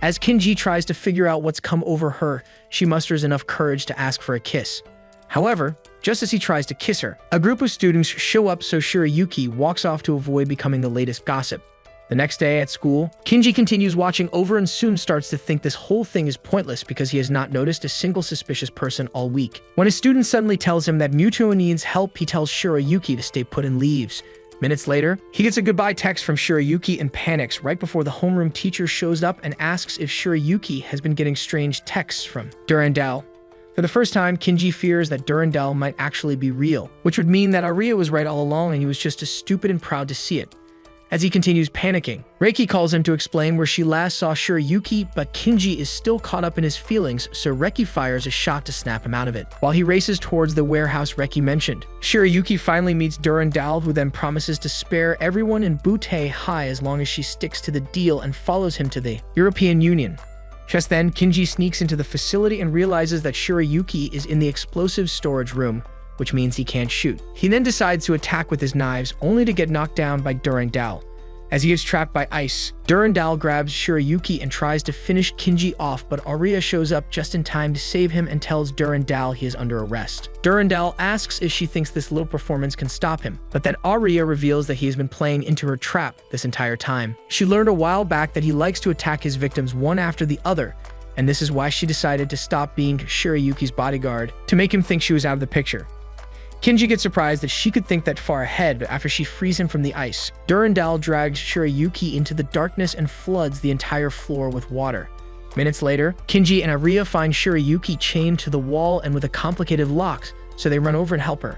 As Kinji tries to figure out what's come over her, she musters enough courage to ask for a kiss. However, just as he tries to kiss her, a group of students show up, so Shirayuki walks off to avoid becoming the latest gossip. The next day at school, Kinji continues watching over and soon starts to think this whole thing is pointless because he has not noticed a single suspicious person all week. When a student suddenly tells him that Muto needs help, he tells Shirayuki to stay put and leaves. Minutes later, he gets a goodbye text from Shirayuki and panics right before the homeroom teacher shows up and asks if Shirayuki has been getting strange texts from Durandal. For the first time, Kinji fears that Durandal might actually be real, which would mean that Aria was right all along and he was just as stupid and proud to see it. As he continues panicking, Reiki calls him to explain where she last saw Shirayuki, but Kinji is still caught up in his feelings, so Reiki fires a shot to snap him out of it. While he races towards the warehouse Reiki mentioned, Shirayuki finally meets Durandal, who then promises to spare everyone in Butte High as long as she sticks to the deal and follows him to the European Union. Just then, Kinji sneaks into the facility and realizes that Shirayuki is in the explosive storage room, which means he can't shoot. He then decides to attack with his knives, only to get knocked down by Durandal. As he gets trapped by ice, Durandal grabs Shirayuki and tries to finish Kinji off, but Aria shows up just in time to save him and tells Durandal he is under arrest. Durandal asks if she thinks this little performance can stop him, but then Aria reveals that he has been playing into her trap this entire time. She learned a while back that he likes to attack his victims one after the other, and this is why she decided to stop being Shirayuki's bodyguard, to make him think she was out of the picture. Kinji gets surprised that she could think that far ahead, but after she frees him from the ice, Durandal drags Shirayuki into the darkness and floods the entire floor with water. Minutes later, Kinji and Aria find Shirayuki chained to the wall and with a complicated lock, so they run over and help her.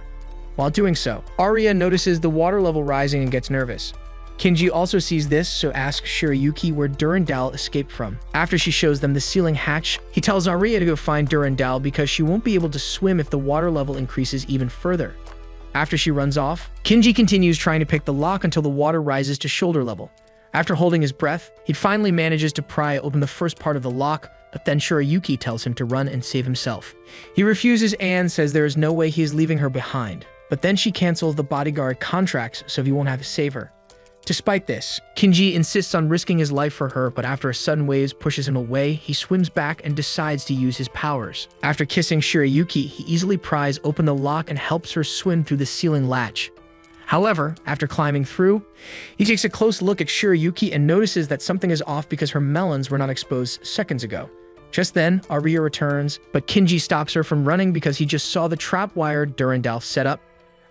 While doing so, Aria notices the water level rising and gets nervous. Kinji also sees this, so asks Shirayuki where Durandal escaped from. After she shows them the ceiling hatch, he tells Aria to go find Durandal because she won't be able to swim if the water level increases even further. After she runs off, Kinji continues trying to pick the lock until the water rises to shoulder level. After holding his breath, he finally manages to pry open the first part of the lock, but then Shirayuki tells him to run and save himself. He refuses and says there is no way he is leaving her behind, but then she cancels the bodyguard contracts so he won't have to save her. Despite this, Kinji insists on risking his life for her, but after a sudden wave pushes him away, he swims back and decides to use his powers. After kissing Shirayuki, he easily pries open the lock and helps her swim through the ceiling latch. However, after climbing through, he takes a close look at Shirayuki and notices that something is off because her melons were not exposed seconds ago. Just then, Aria returns, but Kinji stops her from running because he just saw the trap wire Durandal set up.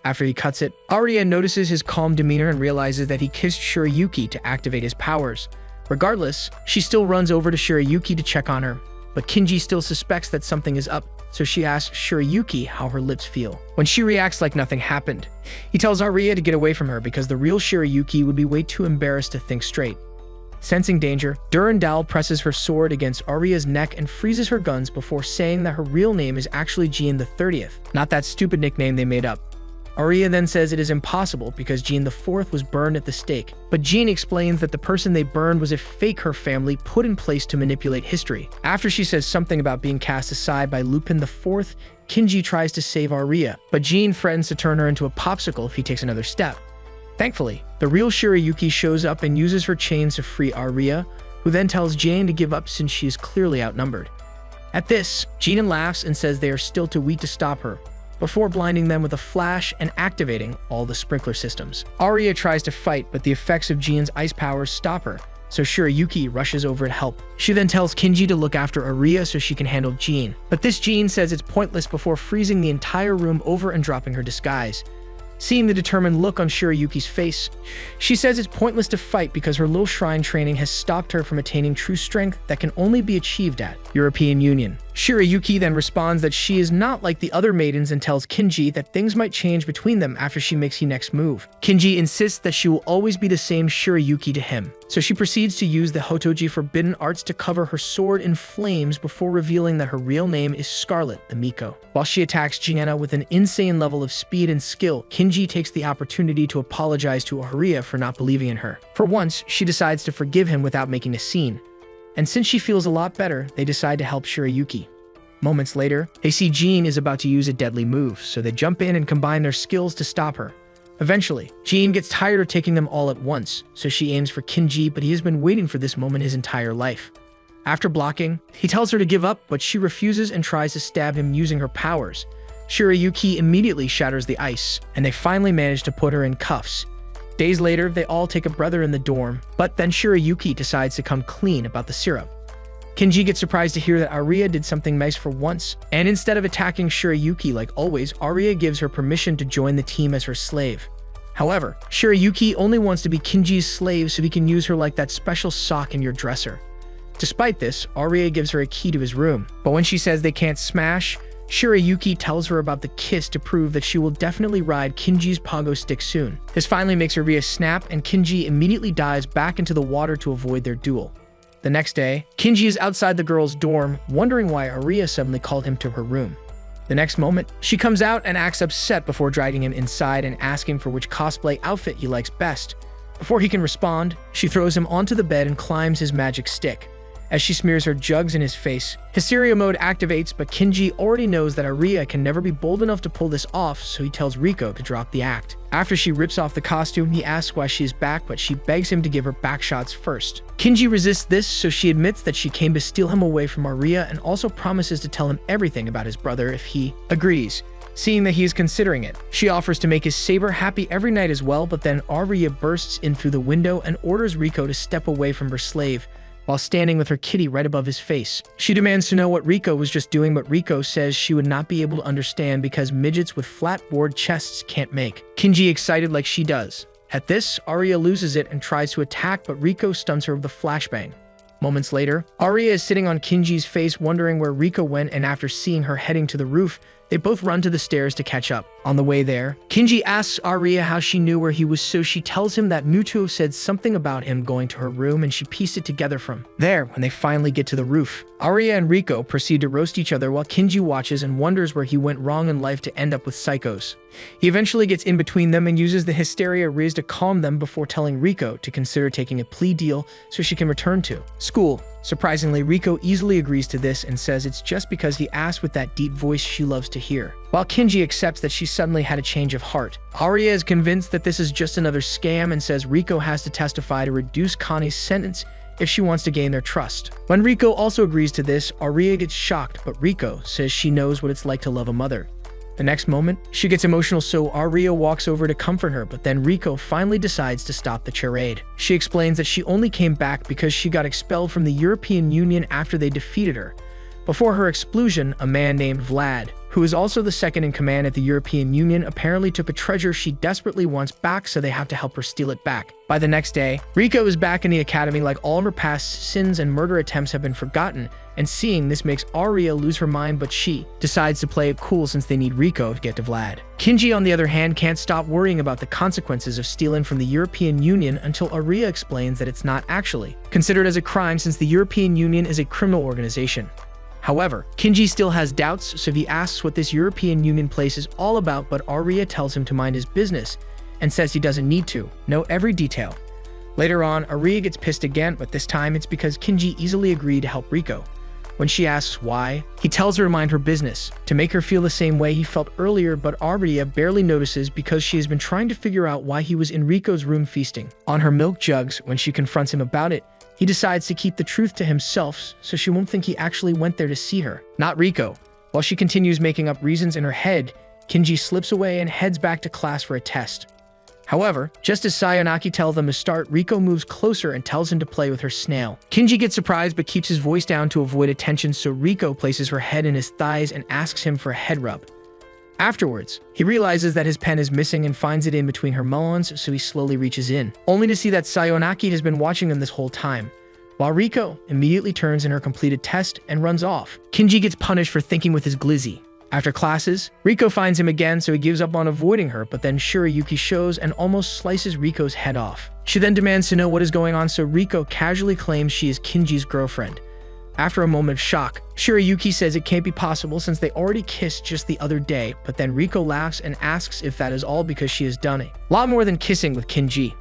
After he cuts it, Aria notices his calm demeanor and realizes that he kissed Shirayuki to activate his powers. Regardless, she still runs over to Shirayuki to check on her, but Kinji still suspects that something is up, so she asks Shirayuki how her lips feel. When she reacts like nothing happened, he tells Aria to get away from her because the real Shirayuki would be way too embarrassed to think straight. Sensing danger, Durandal presses her sword against Aria's neck and freezes her guns before saying that her real name is actually Jean the 30th, not that stupid nickname they made up. Aria then says it is impossible because Jean the 4th was burned at the stake, but Jean explains that the person they burned was a fake her family put in place to manipulate history. After she says something about being cast aside by Lupin the 4th, Kinji tries to save Aria, but Jean threatens to turn her into a popsicle if he takes another step. Thankfully, the real Shirayuki shows up and uses her chains to free Aria, who then tells Jean to give up since she is clearly outnumbered. At this, Jean laughs and says they are still too weak to stop her, before blinding them with a flash and activating all the sprinkler systems. Aria tries to fight, but the effects of Jean's ice powers stop her, so Shirayuki rushes over to help. She then tells Kinji to look after Aria so she can handle Jean, but this Jean says it's pointless before freezing the entire room over and dropping her disguise. Seeing the determined look on Shirayuki's face, she says it's pointless to fight because her little shrine training has stopped her from attaining true strength that can only be achieved at European Union. Shirayuki then responds that she is not like the other maidens and tells Kinji that things might change between them after she makes his next move. Kinji insists that she will always be the same Shirayuki to him, so she proceeds to use the Hotoji forbidden arts to cover her sword in flames before revealing that her real name is Scarlet the Miko. While she attacks Gianna with an insane level of speed and skill, Kinji takes the opportunity to apologize to Aria for not believing in her. For once, she decides to forgive him without making a scene. And since she feels a lot better, they decide to help Shirayuki. Moments later, they see Jean is about to use a deadly move, so they jump in and combine their skills to stop her. Eventually, Jean gets tired of taking them all at once, so she aims for Kinji, but he has been waiting for this moment his entire life. After blocking, he tells her to give up, but she refuses and tries to stab him using her powers. Shirayuki immediately shatters the ice, and they finally manage to put her in cuffs. Days later, they all take a breather in the dorm, but then Shirayuki decides to come clean about the syrup. Kinji gets surprised to hear that Aria did something nice for once, and instead of attacking Shirayuki like always, Aria gives her permission to join the team as her slave. However, Shirayuki only wants to be Kinji's slave so he can use her like that special sock in your dresser. Despite this, Aria gives her a key to his room, but when she says they can't smash, Shirayuki tells her about the kiss to prove that she will definitely ride Kinji's pogo stick soon. This finally makes Aria snap, and Kinji immediately dives back into the water to avoid their duel. The next day, Kinji is outside the girls' dorm, wondering why Aria suddenly called him to her room. The next moment, she comes out and acts upset before dragging him inside and asking for which cosplay outfit he likes best. Before he can respond, she throws him onto the bed and climbs his magic stick. As she smears her jugs in his face, Hysteria mode activates, but Kinji already knows that Aria can never be bold enough to pull this off, so he tells Riko to drop the act. After she rips off the costume, he asks why she is back, but she begs him to give her back shots first. Kinji resists this, so she admits that she came to steal him away from Aria and also promises to tell him everything about his brother if he agrees. Seeing that he is considering it, she offers to make his saber happy every night as well, but then Aria bursts in through the window and orders Riko to step away from her slave, while standing with her kitty right above his face. She demands to know what Riko was just doing, but Riko says she would not be able to understand because midgets with flat board chests can't make. Kinji excited like she does. At this, Aria loses it and tries to attack, but Riko stuns her with a flashbang. Moments later, Aria is sitting on Kinji's face wondering where Riko went, and after seeing her heading to the roof, They both run to the stairs to catch up. On the way there, Kinji asks Aria how she knew where he was, so she tells him that Muto said something about him going to her room, and she pieced it together from there. When they finally get to the roof, Aria and Riko proceed to roast each other while Kinji watches and wonders where he went wrong in life to end up with psychos. He eventually gets in between them and uses the hysteria RIZZ to calm them before telling Riko to consider taking a plea deal so she can return to school. Surprisingly, Riko easily agrees to this and says it's just because he asked with that deep voice she loves to hear. While Kinji accepts that she suddenly had a change of heart, Aria is convinced that this is just another scam and says Riko has to testify to reduce Connie's sentence if she wants to gain their trust. When Riko also agrees to this, Aria gets shocked, but Riko says she knows what it's like to love a mother. The next moment, she gets emotional, so Aria walks over to comfort her, but then Riko finally decides to stop the charade. She explains that she only came back because she got expelled from the European Union after they defeated her. Before her expulsion, a man named Vlad, who is also the second in command at the European Union, apparently took a treasure she desperately wants back, so they have to help her steal it back. By the next day, Riko is back in the academy like all of her past sins and murder attempts have been forgotten, and seeing this makes Aria lose her mind, but she decides to play it cool since they need Riko to get to Vlad. Kinji, on the other hand, can't stop worrying about the consequences of stealing from the European Union until Aria explains that it's not actually considered as a crime since the European Union is a criminal organization. However, Kinji still has doubts, so he asks what this European Union place is all about, but Aria tells him to mind his business and says he doesn't need to know every detail. Later on, Aria gets pissed again, but this time it's because Kinji easily agreed to help Riko. When she asks why, he tells her to mind her business, to make her feel the same way he felt earlier, but Aria barely notices because she has been trying to figure out why he was in Riko's room feasting on her milk jugs. When she confronts him about it, he decides to keep the truth to himself so she won't think he actually went there to see her, not Riko. While she continues making up reasons in her head, Kinji slips away and heads back to class for a test. However, just as Sayonaki tells them to start, Riko moves closer and tells him to play with her snail. Kinji gets surprised but keeps his voice down to avoid attention, so Riko places her head in his thighs and asks him for a head rub. Afterwards, he realizes that his pen is missing and finds it in between her melons, so he slowly reaches in, only to see that Sayonaki has been watching them this whole time. While Riko immediately turns in her completed test and runs off, Kinji gets punished for thinking with his glizzy. After classes, Riko finds him again, so he gives up on avoiding her, but then Shirayuki shows and almost slices Riko's head off. She then demands to know what is going on, so Riko casually claims she is Kinji's girlfriend. After a moment of shock, Shirayuki says it can't be possible since they already kissed just the other day, but then Riko laughs and asks if that is all because she has done a lot more than kissing with Kinji.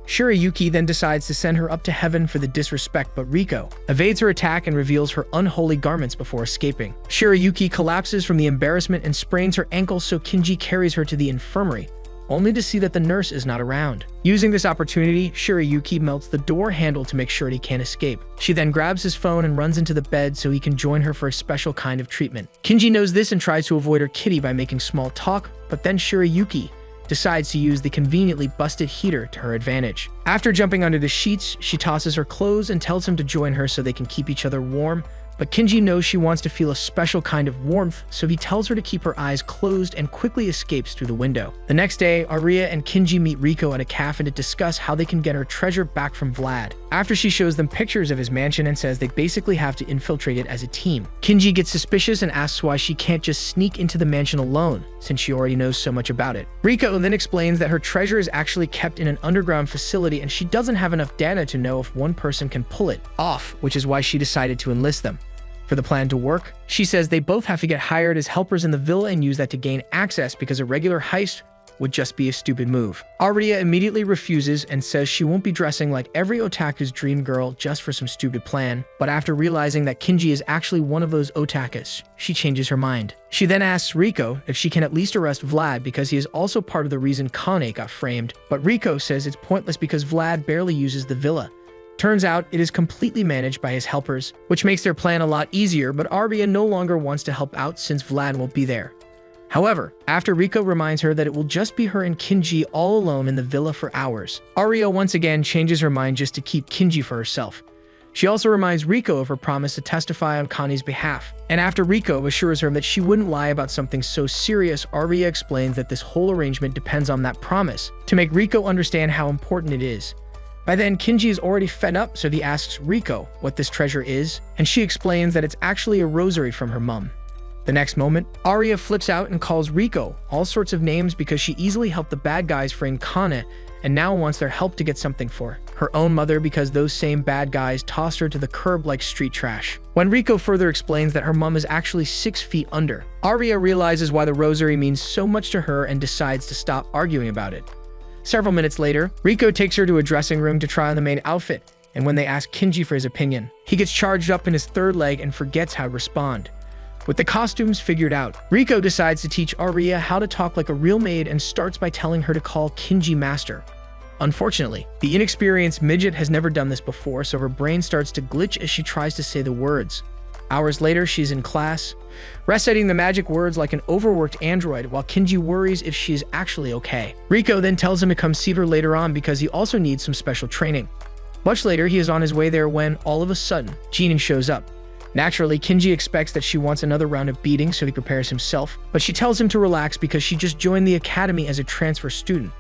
Shirayuki then decides to send her up to heaven for the disrespect, but Riko evades her attack and reveals her unholy garments before escaping. Shirayuki collapses from the embarrassment and sprains her ankle, so Kinji carries her to the infirmary, only to see that the nurse is not around. Using this opportunity, Shirayuki melts the door handle to make sure he can't escape. She then grabs his phone and runs into the bed so he can join her for a special kind of treatment. Kinji knows this and tries to avoid her kitty by making small talk, but then Shirayuki decides to use the conveniently busted heater to her advantage. After jumping under the sheets, she tosses her clothes and tells him to join her so they can keep each other warm, but Kinji knows she wants to feel a special kind of warmth, so he tells her to keep her eyes closed and quickly escapes through the window. The next day, Aria and Kinji meet Riko at a cafe to discuss how they can get her treasure back from Vlad. After she shows them pictures of his mansion and says they basically have to infiltrate it as a team, Kinji gets suspicious and asks why she can't just sneak into the mansion alone, since she already knows so much about it. Riko then explains that her treasure is actually kept in an underground facility and she doesn't have enough data to know if one person can pull it off, which is why she decided to enlist them. For the plan to work, she says they both have to get hired as helpers in the villa and use that to gain access because a regular heist would just be a stupid move. Aria immediately refuses and says she won't be dressing like every otaku's dream girl just for some stupid plan, but after realizing that Kinji is actually one of those otakus, she changes her mind. She then asks Riko if she can at least arrest Vlad because he is also part of the reason Kane got framed, but Riko says it's pointless because Vlad barely uses the villa. Turns out it is completely managed by his helpers, which makes their plan a lot easier, but Aria no longer wants to help out since Vlad won't be there. However, after Riko reminds her that it will just be her and Kinji all alone in the villa for hours, Aria once again changes her mind just to keep Kinji for herself. She also reminds Riko of her promise to testify on Kane's behalf, and after Riko assures her that she wouldn't lie about something so serious, Aria explains that this whole arrangement depends on that promise to make Riko understand how important it is. By then, Kinji is already fed up, so he asks Riko what this treasure is, and she explains that it's actually a rosary from her mum. The next moment, Arya flips out and calls Riko all sorts of names because she easily helped the bad guys frame Kana and now wants their help to get something for her own mother because those same bad guys tossed her to the curb like street trash. When Riko further explains that her mom is actually 6 feet under, Arya realizes why the rosary means so much to her and decides to stop arguing about it. Several minutes later, Riko takes her to a dressing room to try on the main outfit, and when they ask Kinji for his opinion, he gets charged up in his third leg and forgets how to respond. With the costumes figured out, Riko decides to teach Arya how to talk like a real maid and starts by telling her to call Kinji master. Unfortunately, the inexperienced midget has never done this before, so her brain starts to glitch as she tries to say the words. Hours later, she's in class, reciting the magic words like an overworked android while Kinji worries if she is actually okay. Riko then tells him to come see her later on because he also needs some special training. Much later, he is on his way there when, all of a sudden, Jean shows up. Naturally, Kinji expects that she wants another round of beating, so he prepares himself, but she tells him to relax because she just joined the academy as a transfer student.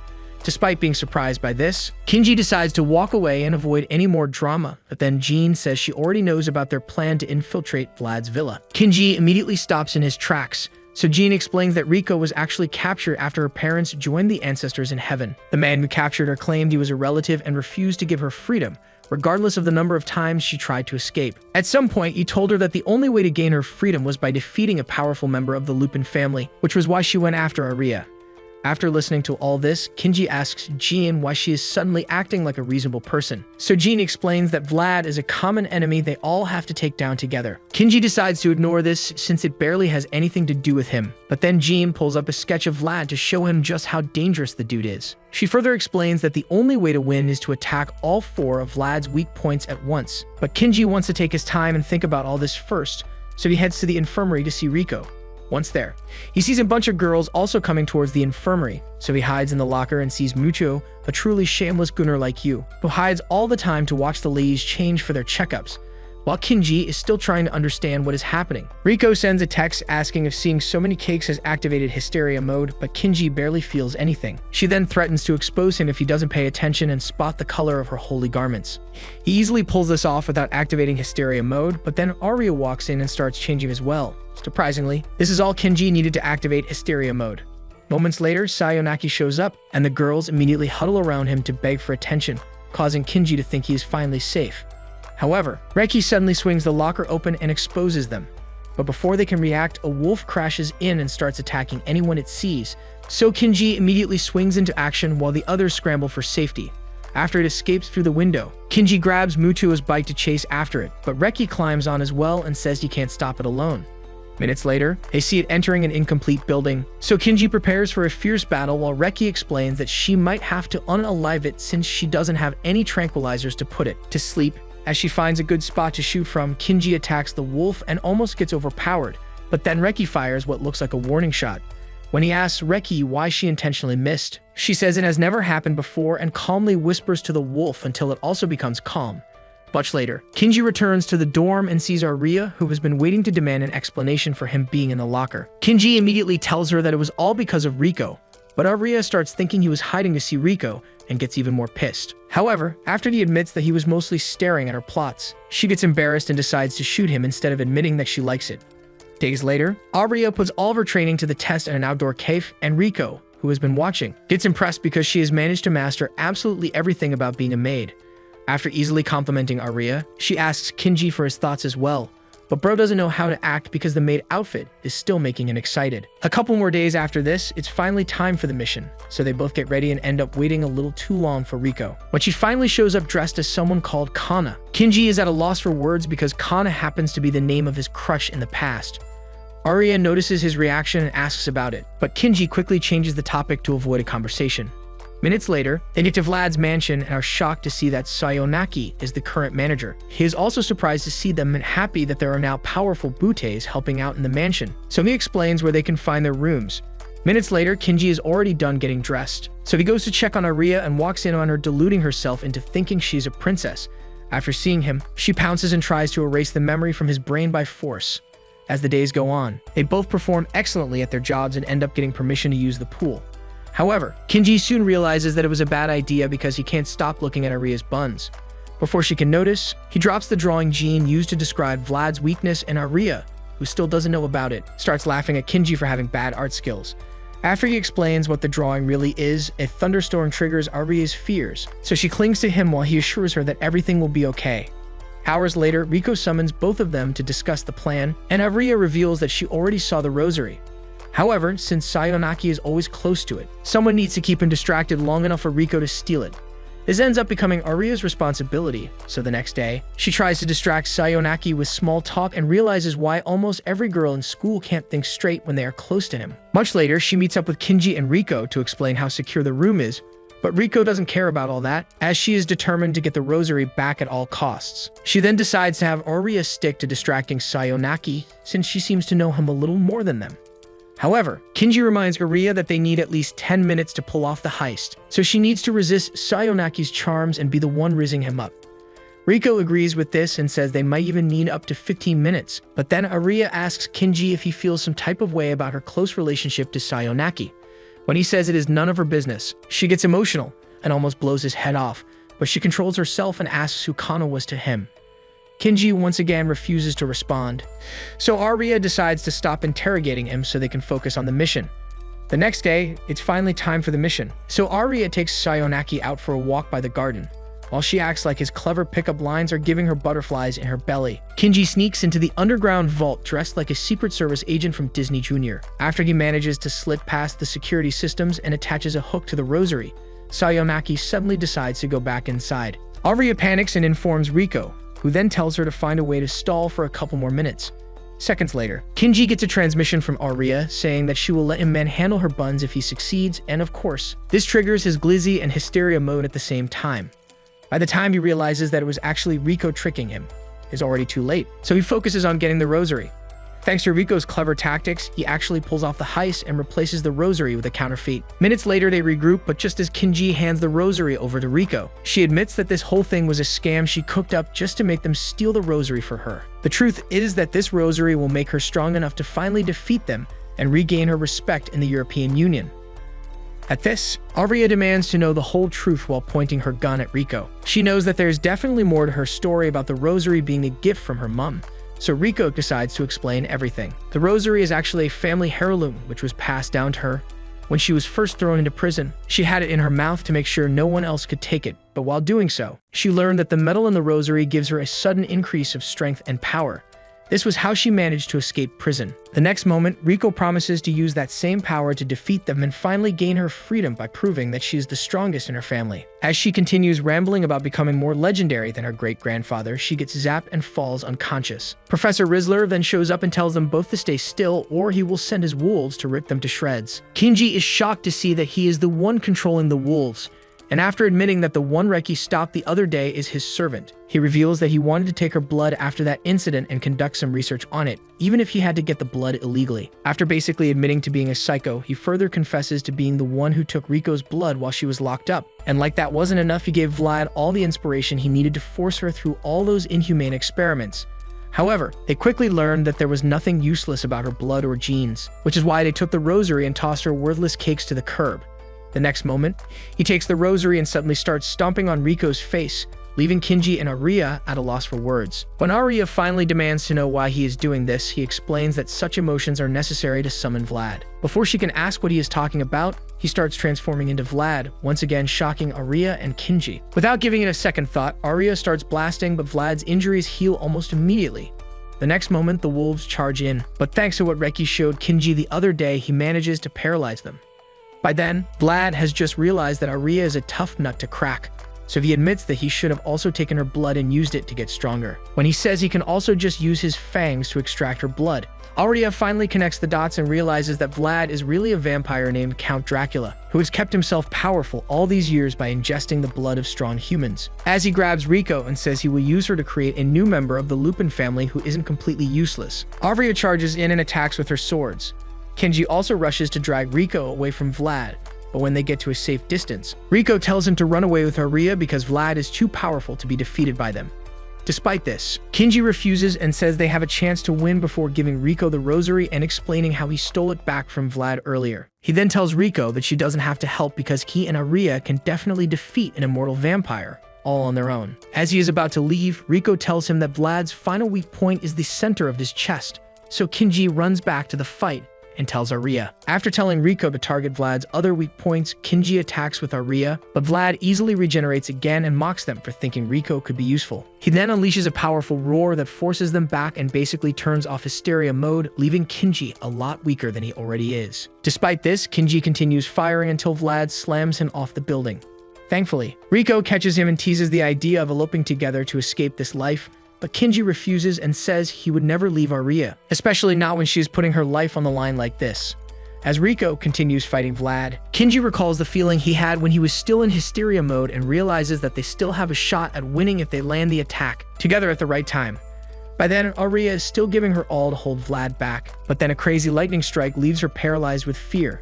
Despite being surprised by this, Kinji decides to walk away and avoid any more drama, but then Jean says she already knows about their plan to infiltrate Vlad's villa. Kinji immediately stops in his tracks, so Jean explains that Riko was actually captured after her parents joined the ancestors in heaven. The man who captured her claimed he was a relative and refused to give her freedom, regardless of the number of times she tried to escape. At some point, he told her that the only way to gain her freedom was by defeating a powerful member of the Lupin family, which was why she went after Arya. After listening to all this, Kinji asks Jean why she is suddenly acting like a reasonable person. So Jean explains that Vlad is a common enemy they all have to take down together. Kinji decides to ignore this since it barely has anything to do with him. But then Jean pulls up a sketch of Vlad to show him just how dangerous the dude is. She further explains that the only way to win is to attack all 4 of Vlad's weak points at once. But Kinji wants to take his time and think about all this first, so he heads to the infirmary to see Riko. Once there, he sees a bunch of girls also coming towards the infirmary, so he hides in the locker and sees Mucho, a truly shameless gooner like you, who hides all the time to watch the ladies change for their checkups, while Kinji is still trying to understand what is happening. Riko sends a text asking if seeing so many cakes has activated hysteria mode, but Kinji barely feels anything. She then threatens to expose him if he doesn't pay attention and spot the color of her holy garments. He easily pulls this off without activating hysteria mode, but then Arya walks in and starts changing as well. Surprisingly, this is all Kinji needed to activate hysteria mode. Moments later, Sayonaki shows up, and the girls immediately huddle around him to beg for attention, causing Kinji to think he is finally safe. However, Reki suddenly swings the locker open and exposes them. But before they can react, a wolf crashes in and starts attacking anyone it sees, so Kinji immediately swings into action while the others scramble for safety. After it escapes through the window, Kinji grabs Mutuo's bike to chase after it, but Reki climbs on as well and says he can't stop it alone. Minutes later, they see it entering an incomplete building, so Kinji prepares for a fierce battle while Reki explains that she might have to unalive it since she doesn't have any tranquilizers to put it to sleep. As she finds a good spot to shoot from, Kinji attacks the wolf and almost gets overpowered, but then Reki fires what looks like a warning shot. When he asks Reki why she intentionally missed, she says it has never happened before and calmly whispers to the wolf until it also becomes calm. Much later, Kinji returns to the dorm and sees Arya, who has been waiting to demand an explanation for him being in the locker. Kinji immediately tells her that it was all because of Riko, but Arya starts thinking he was hiding to see Riko and gets even more pissed. However, after he admits that he was mostly staring at her plots, she gets embarrassed and decides to shoot him instead of admitting that she likes it. Days later, Arya puts all of her training to the test at an outdoor cave, and Riko, who has been watching, gets impressed because she has managed to master absolutely everything about being a maid. After easily complimenting Arya, she asks Kinji for his thoughts as well, but bro doesn't know how to act because the maid outfit is still making him excited. A couple more days after this, it's finally time for the mission, so they both get ready and end up waiting a little too long for Riko. When she finally shows up dressed as someone called Kana, Kinji is at a loss for words because Kana happens to be the name of his crush in the past. Arya notices his reaction and asks about it, but Kinji quickly changes the topic to avoid a conversation. Minutes later, they get to Vlad's mansion and are shocked to see that Sayonaki is the current manager. He is also surprised to see them and happy that there are now powerful buttes helping out in the mansion, so he explains where they can find their rooms. Minutes later, Kinji is already done getting dressed, so he goes to check on Arya and walks in on her deluding herself into thinking she's a princess. After seeing him, she pounces and tries to erase the memory from his brain by force. As the days go on, they both perform excellently at their jobs and end up getting permission to use the pool. However, Kinji soon realizes that it was a bad idea because he can't stop looking at Arya's buns. Before she can notice, he drops the drawing Jean used to describe Vlad's weakness, and Arya, who still doesn't know about it, starts laughing at Kinji for having bad art skills. After he explains what the drawing really is, a thunderstorm triggers Aria's fears, so she clings to him while he assures her that everything will be okay. Hours later, Riko summons both of them to discuss the plan, and Aria reveals that she already saw the rosary. However, since Sayonaki is always close to it, someone needs to keep him distracted long enough for Riko to steal it. This ends up becoming Aria's responsibility, so the next day, she tries to distract Sayonaki with small talk and realizes why almost every girl in school can't think straight when they are close to him. Much later, she meets up with Kinji and Riko to explain how secure the room is, but Riko doesn't care about all that, as she is determined to get the rosary back at all costs. She then decides to have Aria stick to distracting Sayonaki, since she seems to know him a little more than them. However, Kinji reminds Aria that they need at least 10 minutes to pull off the heist, so she needs to resist Sayonaki's charms and be the one rizzing him up. Riko agrees with this and says they might even need up to 15 minutes, but then Aria asks Kinji if he feels some type of way about her close relationship to Sayonaki. When he says it is none of her business, she gets emotional and almost blows his head off, but she controls herself and asks who Kana was to him. Kinji once again refuses to respond, so Aria decides to stop interrogating him so they can focus on the mission. The next day, it's finally time for the mission, so Aria takes Sayonaki out for a walk by the garden. While she acts like his clever pickup lines are giving her butterflies in her belly, Kinji sneaks into the underground vault dressed like a Secret Service agent from Disney Jr. After he manages to slip past the security systems and attaches a hook to the rosary, Sayonaki suddenly decides to go back inside. Aria panics and informs Riko, who then tells her to find a way to stall for a couple more minutes. Seconds later, Kinji gets a transmission from Aria saying that she will let him manhandle her buns if he succeeds, and of course, this triggers his glizzy and hysteria mode at the same time. By the time he realizes that it was actually Riko tricking him, it's already too late, so he focuses on getting the rosary. Thanks to Riko's clever tactics, he actually pulls off the heist and replaces the rosary with a counterfeit. Minutes later, they regroup, but just as Kinji hands the rosary over to Riko, she admits that this whole thing was a scam she cooked up just to make them steal the rosary for her. The truth is that this rosary will make her strong enough to finally defeat them and regain her respect in the European Union. At this, Aria demands to know the whole truth while pointing her gun at Riko. She knows that there's definitely more to her story about the rosary being a gift from her mom, so Riko decides to explain everything. The rosary is actually a family heirloom which was passed down to her when she was first thrown into prison. She had it in her mouth to make sure no one else could take it, but while doing so, she learned that the metal in the rosary gives her a sudden increase of strength and power. This was how she managed to escape prison. The next moment, Riko promises to use that same power to defeat them and finally gain her freedom by proving that she is the strongest in her family. As she continues rambling about becoming more legendary than her great-grandfather, she gets zapped and falls unconscious. Professor Rizzler then shows up and tells them both to stay still or he will send his wolves to rip them to shreds. Kinji is shocked to see that he is the one controlling the wolves, and after admitting that the one Reki stopped the other day is his servant, he reveals that he wanted to take her blood after that incident and conduct some research on it, even if he had to get the blood illegally. After basically admitting to being a psycho, he further confesses to being the one who took Riko's blood while she was locked up. And like that wasn't enough, he gave Vlad all the inspiration he needed to force her through all those inhumane experiments. However, they quickly learned that there was nothing useless about her blood or genes, which is why they took the rosary and tossed her worthless cakes to the curb. The next moment, he takes the rosary and suddenly starts stomping on Riko's face, leaving Kinji and Aria at a loss for words. When Aria finally demands to know why he is doing this, he explains that such emotions are necessary to summon Vlad. Before she can ask what he is talking about, he starts transforming into Vlad, once again shocking Aria and Kinji. Without giving it a second thought, Aria starts blasting, but Vlad's injuries heal almost immediately. The next moment, the wolves charge in, but thanks to what Reki showed Kinji the other day, he manages to paralyze them. By then, Vlad has just realized that Aria is a tough nut to crack, so he admits that he should have also taken her blood and used it to get stronger. When he says he can also just use his fangs to extract her blood, Aria finally connects the dots and realizes that Vlad is really a vampire named Count Dracula, who has kept himself powerful all these years by ingesting the blood of strong humans. As he grabs Riko and says he will use her to create a new member of the Lupin family who isn't completely useless, Aria charges in and attacks with her swords. Kinji also rushes to drag Riko away from Vlad, but when they get to a safe distance, Riko tells him to run away with Aria because Vlad is too powerful to be defeated by them. Despite this, Kinji refuses and says they have a chance to win before giving Riko the rosary and explaining how he stole it back from Vlad earlier. He then tells Riko that she doesn't have to help because he and Aria can definitely defeat an immortal vampire, all on their own. As he is about to leave, Riko tells him that Vlad's final weak point is the center of his chest, so Kinji runs back to the fight and tells Aria. After telling Riko to target Vlad's other weak points, Kinji attacks with Aria, but Vlad easily regenerates again and mocks them for thinking Riko could be useful. He then unleashes a powerful roar that forces them back and basically turns off hysteria mode, leaving Kinji a lot weaker than he already is. Despite this, Kinji continues firing until Vlad slams him off the building. Thankfully, Riko catches him and teases the idea of eloping together to escape this life, but Kinji refuses and says he would never leave Aria, especially not when she is putting her life on the line like this. As Riko continues fighting Vlad, Kinji recalls the feeling he had when he was still in hysteria mode and realizes that they still have a shot at winning if they land the attack together at the right time. By then, Aria is still giving her all to hold Vlad back, but then a crazy lightning strike leaves her paralyzed with fear.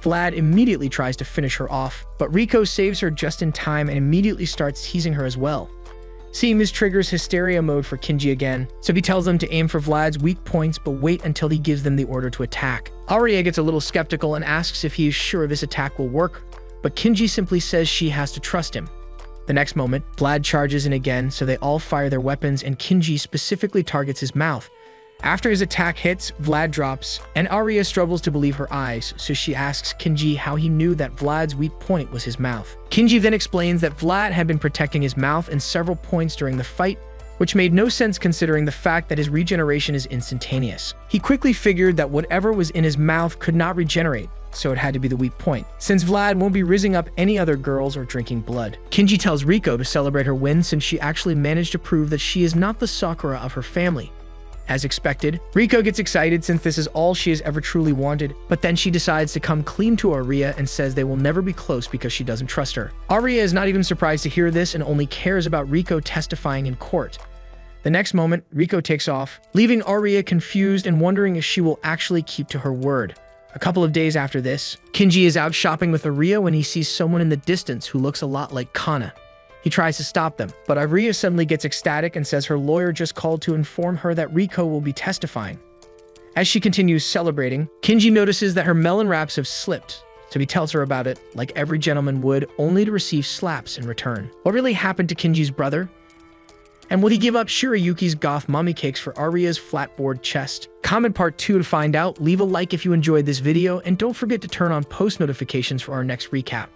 Vlad immediately tries to finish her off, but Riko saves her just in time and immediately starts teasing her as well. Seeing this triggers hysteria mode for Kinji again, so he tells them to aim for Vlad's weak points but wait until he gives them the order to attack. Aria gets a little skeptical and asks if he is sure this attack will work, but Kinji simply says she has to trust him. The next moment, Vlad charges in again, so they all fire their weapons and Kinji specifically targets his mouth. After his attack hits, Vlad drops, and Aria struggles to believe her eyes, so she asks Kinji how he knew that Vlad's weak point was his mouth. Kinji then explains that Vlad had been protecting his mouth in several points during the fight, which made no sense considering the fact that his regeneration is instantaneous. He quickly figured that whatever was in his mouth could not regenerate, so it had to be the weak point, since Vlad won't be rizzing up any other girls or drinking blood. Kinji tells Riko to celebrate her win since she actually managed to prove that she is not the Sakura of her family. As expected, Riko gets excited since this is all she has ever truly wanted, but then she decides to come clean to Aria and says they will never be close because she doesn't trust her. Aria is not even surprised to hear this and only cares about Riko testifying in court. The next moment, Riko takes off, leaving Aria confused and wondering if she will actually keep to her word. A couple of days after this, Kinji is out shopping with Aria when he sees someone in the distance who looks a lot like Kana. He tries to stop them, but Aria suddenly gets ecstatic and says her lawyer just called to inform her that Riko will be testifying. As she continues celebrating, Kinji notices that her melon wraps have slipped, so he tells her about it, like every gentleman would, only to receive slaps in return. What really happened to Kinji's brother? And will he give up Shirayuki's goth mummy cakes for Aria's flatboard chest? Comment part 2 to find out, leave a like if you enjoyed this video, and don't forget to turn on post notifications for our next recap.